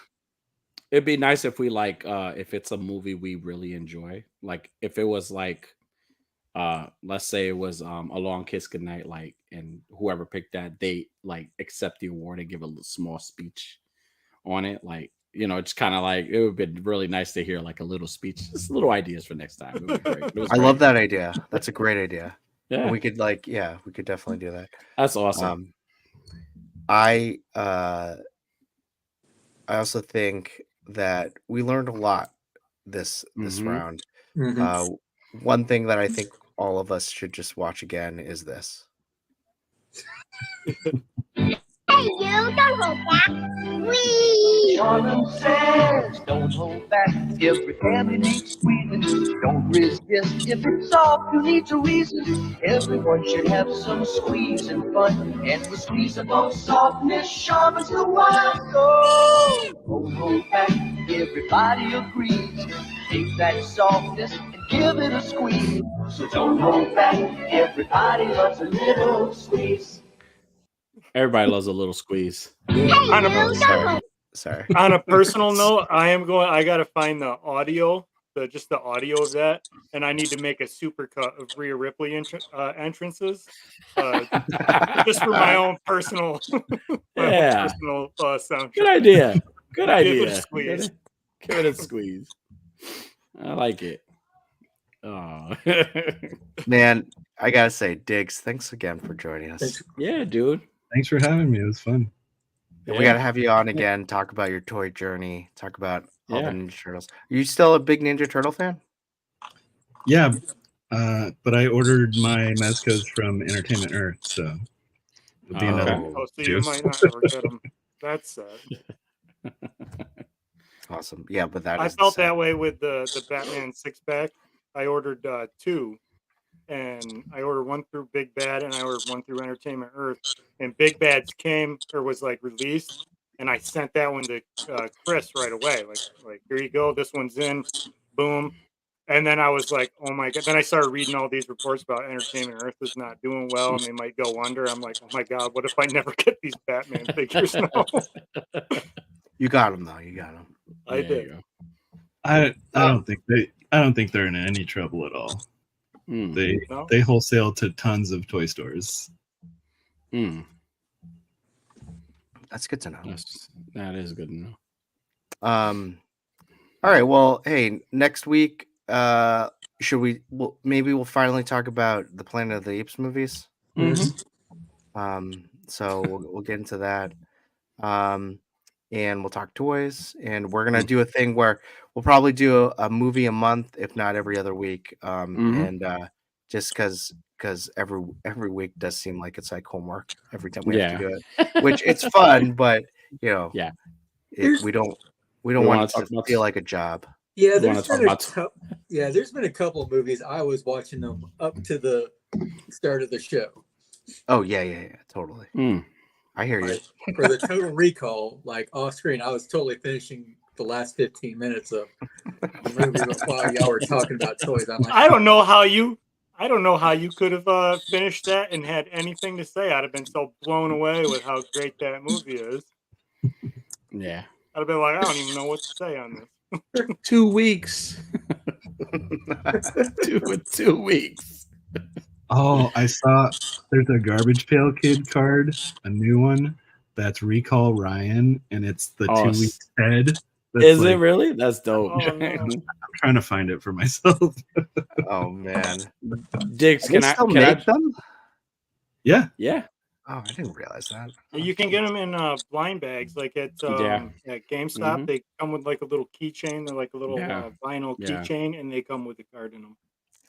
It'd be nice if we if it's a movie we really enjoy, like if it was like let's say it was A Long Kiss Goodnight, like, and whoever picked that, they like accept the award and give a little small speech on it, like, it's kind of like, it would be really nice to hear like a little speech, just little ideas for next time. It would be great. I love that idea. That's a great idea. Yeah, we could we could definitely do that. That's awesome. I also think that we learned a lot this round. Mm-hmm. One thing that I think all of us should just watch again is this. Hey, you, don't hold back. Wee! Charmin says, don't hold back. Every family needs squeezing. Don't resist. If it's soft, you need to reason. Everyone should have some squeeze and fun. And with squeezable softness, Charmin's the one. So, don't hold back. Everybody agrees. Take that softness and give it a squeeze. So don't hold back. Everybody loves a little squeeze. Everybody loves a little squeeze. Sorry. On a personal note, I gotta find the audio, the audio of that, and I need to make a supercut of Rhea Ripley entrances, just for my own personal, soundtrack. Good idea. Good idea. Give it a squeeze. Give it a squeeze. I like it. Oh, man, I gotta say, Diggs, thanks again for joining us. Yeah, dude. Thanks for having me. It was fun. Yeah. We got to have you on again, talk about your toy journey, talk about all the Ninja Turtles. Are you still a big Ninja Turtle fan? Yeah, but I ordered my Mezcos from Entertainment Earth, so it'll be another so you juice. might not ever get them. That's sad. Awesome. Yeah, but I felt that way with the Batman 6-pack. I ordered 2. And I ordered one through Big Bad and I ordered one through Entertainment Earth. And Big Bad's was like released, and I sent that one to Chris right away. Like here you go, this one's in, boom. And then I was like, oh my god. Then I started reading all these reports about Entertainment Earth is not doing well and they might go under. I'm like, oh my god, what if I never get these Batman figures now? You got them though. You got them. I did. I don't think they're in any trouble at all. They wholesale to tons of toy stores. That's good to know. That is good to know. All right. Well, hey, next week, should we? Well, maybe we'll finally talk about the Planet of the Apes movies. So we'll get into that. And we'll talk toys, and we're gonna do a thing where we'll probably do a movie a month, if not every other week. And just because every week does seem like it's like homework every time we have to do it, which it's fun, but you know, we don't want it to feel like a job. Yeah, there's been a couple of movies I was watching them up to the start of the show. Oh yeah, totally. I hear you. For the Total Recall, like off screen, I was totally finishing the last 15 minutes of the movie while y'all were talking about toys. I'm like, I don't know how you could have finished that and had anything to say. I'd have been so blown away with how great that movie is. Yeah. I'd have been like, I don't even know what to say on this. 2 weeks. 2 weeks. Oh, I saw there's a Garbage Pail Kid card, a new one that's Recall Ryan, and it's the 2 weeks head. Is it really? That's dope. Oh, no. I'm trying to find it for myself. Oh man, Diggs, can I make them? Yeah. Oh, I didn't realize that. You can get them in blind bags, like at GameStop. They come with like a little keychain. They're like a little vinyl keychain, and they come with a card in them.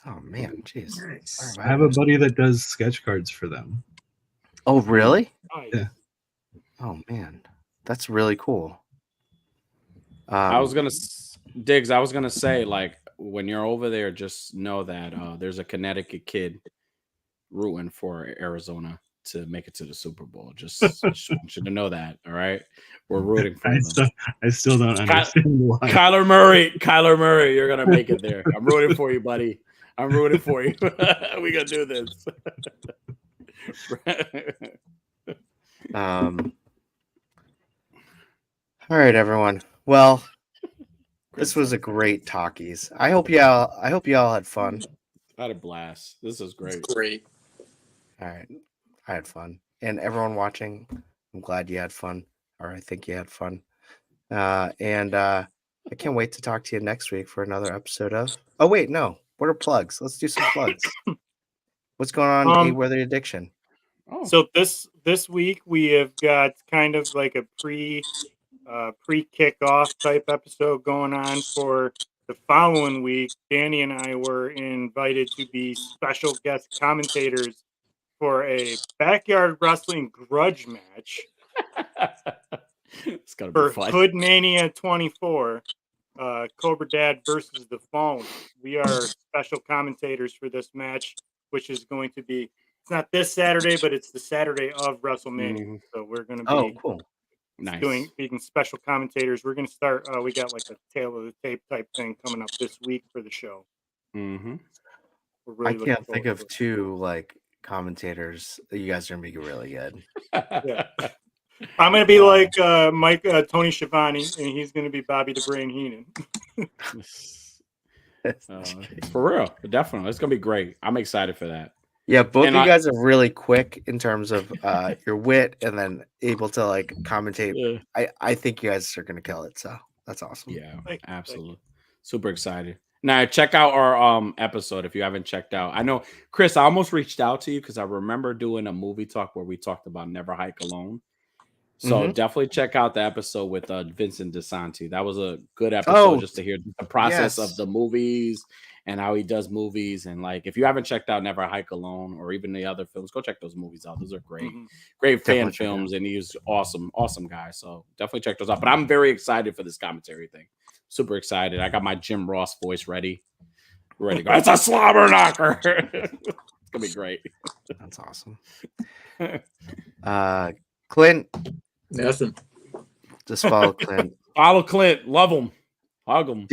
Oh man, jeez. nice. I have a buddy that does sketch cards for them. Oh really? Nice. Yeah. Oh man, that's really cool. I was gonna say, like, when you're over there, just know that there's a Connecticut kid rooting for Arizona to make it to the Super Bowl. Just want you to know that. All right, we're rooting for them. I still don't understand why. Kyler Murray, you're gonna make it there. I'm rooting for you, buddy. I'm rooting for you. We gonna do this. All right, everyone. Well, this was a great Talkies. I hope y'all had fun. I had a blast. This is great. Great. All right, I had fun, and everyone watching, I'm glad you had fun, or I think you had fun. And I can't wait to talk to you next week for another episode of. Oh wait, no. What are plugs? Let's do some plugs. What's going on with the addiction? So this week we have got kind of like a pre kickoff type episode going on for the following week. Danny and I were invited to be special guest commentators for a backyard wrestling grudge match. It's gonna for be fun. Hood Mania 24. Cobra Dad versus the Phone. We are special commentators for this match, which is going to be, it's not this Saturday, but it's the Saturday of WrestleMania. So we're going to be cool. being special commentators. We're going to start, we got like a tail of the tape type thing coming up this week for the show. Mm-hmm. We're really I can't think of two like commentators. You guys are going to be really good. Yeah. I'm going to be like Tony Schiavone, and he's going to be Bobby the Brain Heenan. For real, definitely. It's going to be great. I'm excited for that. Yeah, both of you guys are really quick in terms of your wit and then able to like commentate. Yeah. I think you guys are going to kill it. So that's awesome. Yeah, absolutely. Super excited. Now, check out our episode if you haven't checked out. I know, Chris, I almost reached out to you because I remember doing a movie talk where we talked about Never Hike Alone. So definitely check out the episode with Vincent DeSanti. That was a good episode just to hear the process of the movies and how he does movies. And like, if you haven't checked out Never Hike Alone or even the other films, go check those movies out. Those are great, great fan films. And he's awesome guy. So definitely check those out. But I'm very excited for this commentary thing. Super excited. I got my Jim Ross voice ready. Ready to go. It's a slobber knocker. It's gonna be great. That's awesome. Clint. Nothing. Just follow Clint. Follow Clint. Love him. Hug him.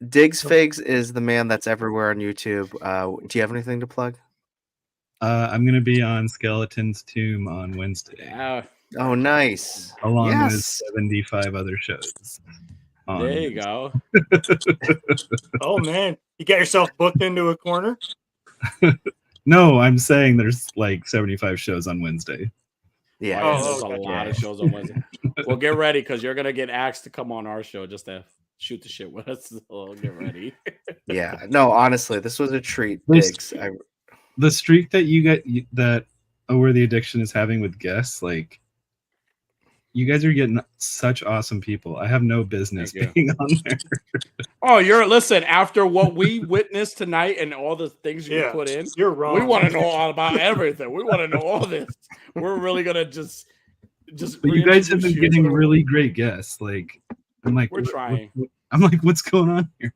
Diggs Figs is the man that's everywhere on YouTube. Do you have anything to plug? I'm going to be on Skeleton's Tomb on Wednesday. Oh, nice. Along with 75 other shows. There you go. Oh, man. You got yourself booked into a corner? No, I'm saying there's like 75 shows on Wednesday. Yeah. Oh, yeah, Oh, there's a okay. lot of Yeah. shows on Wednesday. Well, get ready because you're gonna get asked to come on our show just to shoot the shit with us. So get ready. Yeah. No, honestly, this was a treat, This- Diggs. The streak that that Unworthy Addiction is having with guests, like, you guys are getting such awesome people. I have no business Thank you. being on there. Oh, listen, after what we witnessed tonight and all the things you Yeah, put in, you're we wrong. want to know all about everything. We want to know all this. We're really gonna just But you guys have reintroduce been you. getting really great guests. Like, I'm like, We're trying. I'm like, what's going on here?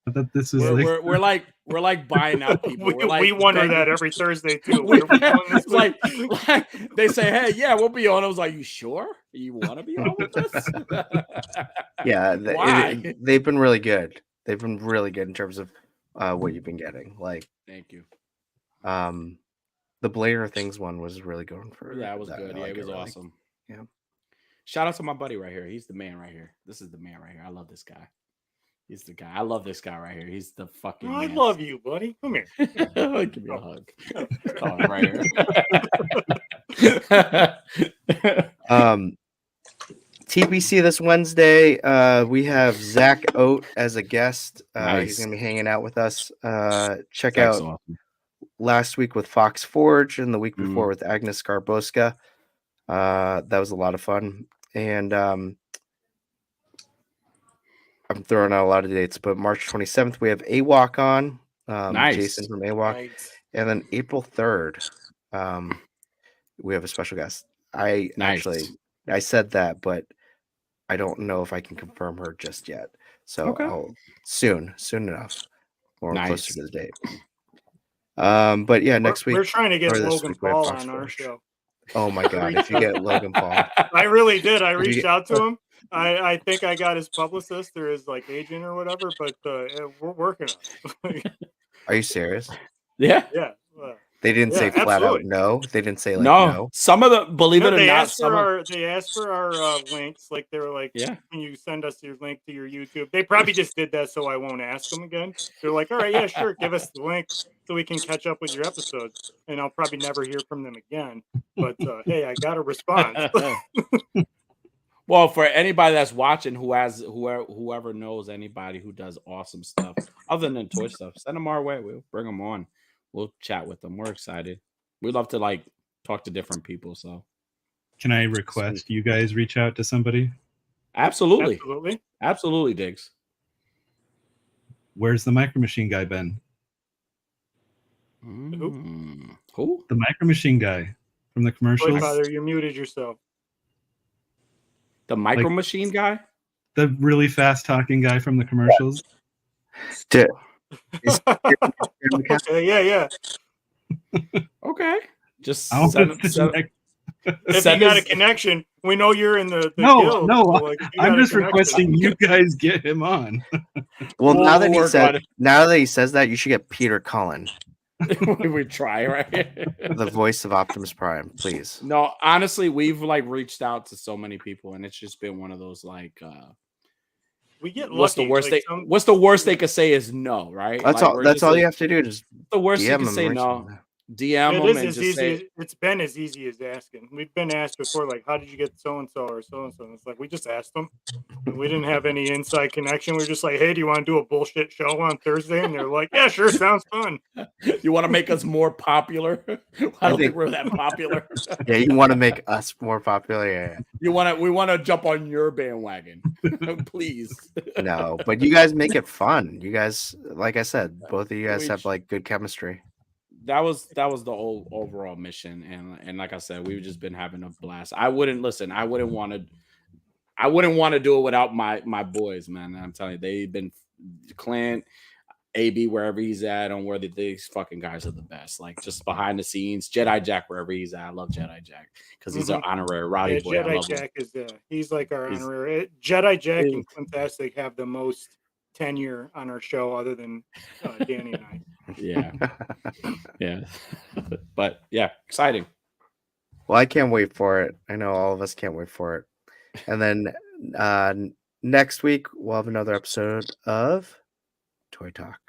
I thought this was We're like buying out people. we, We're like we wonder begging- that every Thursday too. What are we doing this It's like week? they say, "Hey, yeah, we'll be on." I was like, "You sure? You want to be on with this?" Yeah, Why? they've been really good. They've been really good in terms of what you've been getting. Like, Thank you. the Blair Things one was really going for. Yeah, it was good. I Yeah, like it was really. awesome. Yeah. Shout out to my buddy right here. He's the man right here. This is the man right here. I love this guy. He's the guy. I love this guy right here. He's the fucking. I man. love you, buddy. Come here. Give me a hug. Oh, right here. TBC this Wednesday, we have Zach Oat as a guest. He's Nice. going to be hanging out with us. Check That's out awesome. last week with Fox Forge and the week Mm. before with Agnes Skarboska. That was a lot of fun. And I'm throwing out a lot of dates, but March 27th, we have AWOC on. Nice. Jason from AWOC. Nice. And then April 3rd, we have a special guest. I said that, but I don't know if I can confirm her just yet. So Okay. I'll soon enough, or Nice. closer to the date. But yeah, next week We're trying to get or this Logan week we have Paul Fox on our Forge. show. Oh my god! If you get Logan Paul, I really did. I you reached get- out to him. I think I got his publicist or his agent or whatever, but we're working on it. are you serious? Yeah. Yeah. They didn't say Yeah, flat out absolutely. no. They didn't say like No. no. Some of the believe it or They not, asked for our links. Like they were like, Yeah. can you send us your link to your YouTube? They probably just did that so I won't ask them again. They're like, all right, yeah, sure, give us the link so we can catch up with your episodes. And I'll probably never hear from them again. But hey, I got a response. Well, for anybody that's watching whoever knows anybody who does awesome stuff other than toy stuff, send them our way. We'll bring them on. We'll chat with them. We're excited. We love to talk to different people. So Can I request you guys reach out to somebody? absolutely, Absolutely. Diggs. Where's the Micro Machine guy been? Who? The Micro Machine guy from the Boy, commercials. Father, you muted yourself. The Micro Like- Machine guy? The really fast talking guy from the commercials. Dude, Okay, yeah. Okay. Just I'll send, put the send, next- If send you got a his- connection, we know you're in the No, guild. no, so, like, if you I'm got a just connection- requesting you guys get him on. well, We'll now that work on he says that, you should get Peter Cullen, we try, right? the voice of Optimus Prime, please. No, honestly, we've reached out to so many people, and it's just been one of those we get what's the lucky, worst like, what's the worst they could say is no, right? That's Like, all. we're That's just all like- you have to do. Just The worst they DM can him. say and no. reach him. DM It them is and as just easy. say, It's been as easy as asking. We've been asked before, like, how did you get so and so or so and so? It's like we just asked them. And we didn't have any inside connection. We were just like, hey, do you want to do a bullshit show on Thursday? And they're like, yeah, sure, sounds fun. you want to make us more popular? I don't think we're that popular. Yeah, you want to make us more popular? Yeah. We want to jump on your bandwagon, please. No, but you guys make it fun. You guys, like I said, both of you guys have good chemistry. That was the whole overall mission, and like I said, we've just been having a blast. I wouldn't want to do it without my boys, man. I'm telling you, they've been Clint, AB, wherever he's at, Unworthy. These fucking guys are the best. Like, just behind the scenes, Jedi Jack, wherever he's at. I love Jedi Jack because he's an honorary rowdy boy. I Jedi love him. Jack is he's like our honorary. Jedi Jack he's- and Fantastic have the most tenure on our show, other than Danny and I. Yeah, yeah, but yeah, exciting. Well, I can't wait for it. I know all of us can't wait for it. And then next week we'll have another episode of Toy Talk.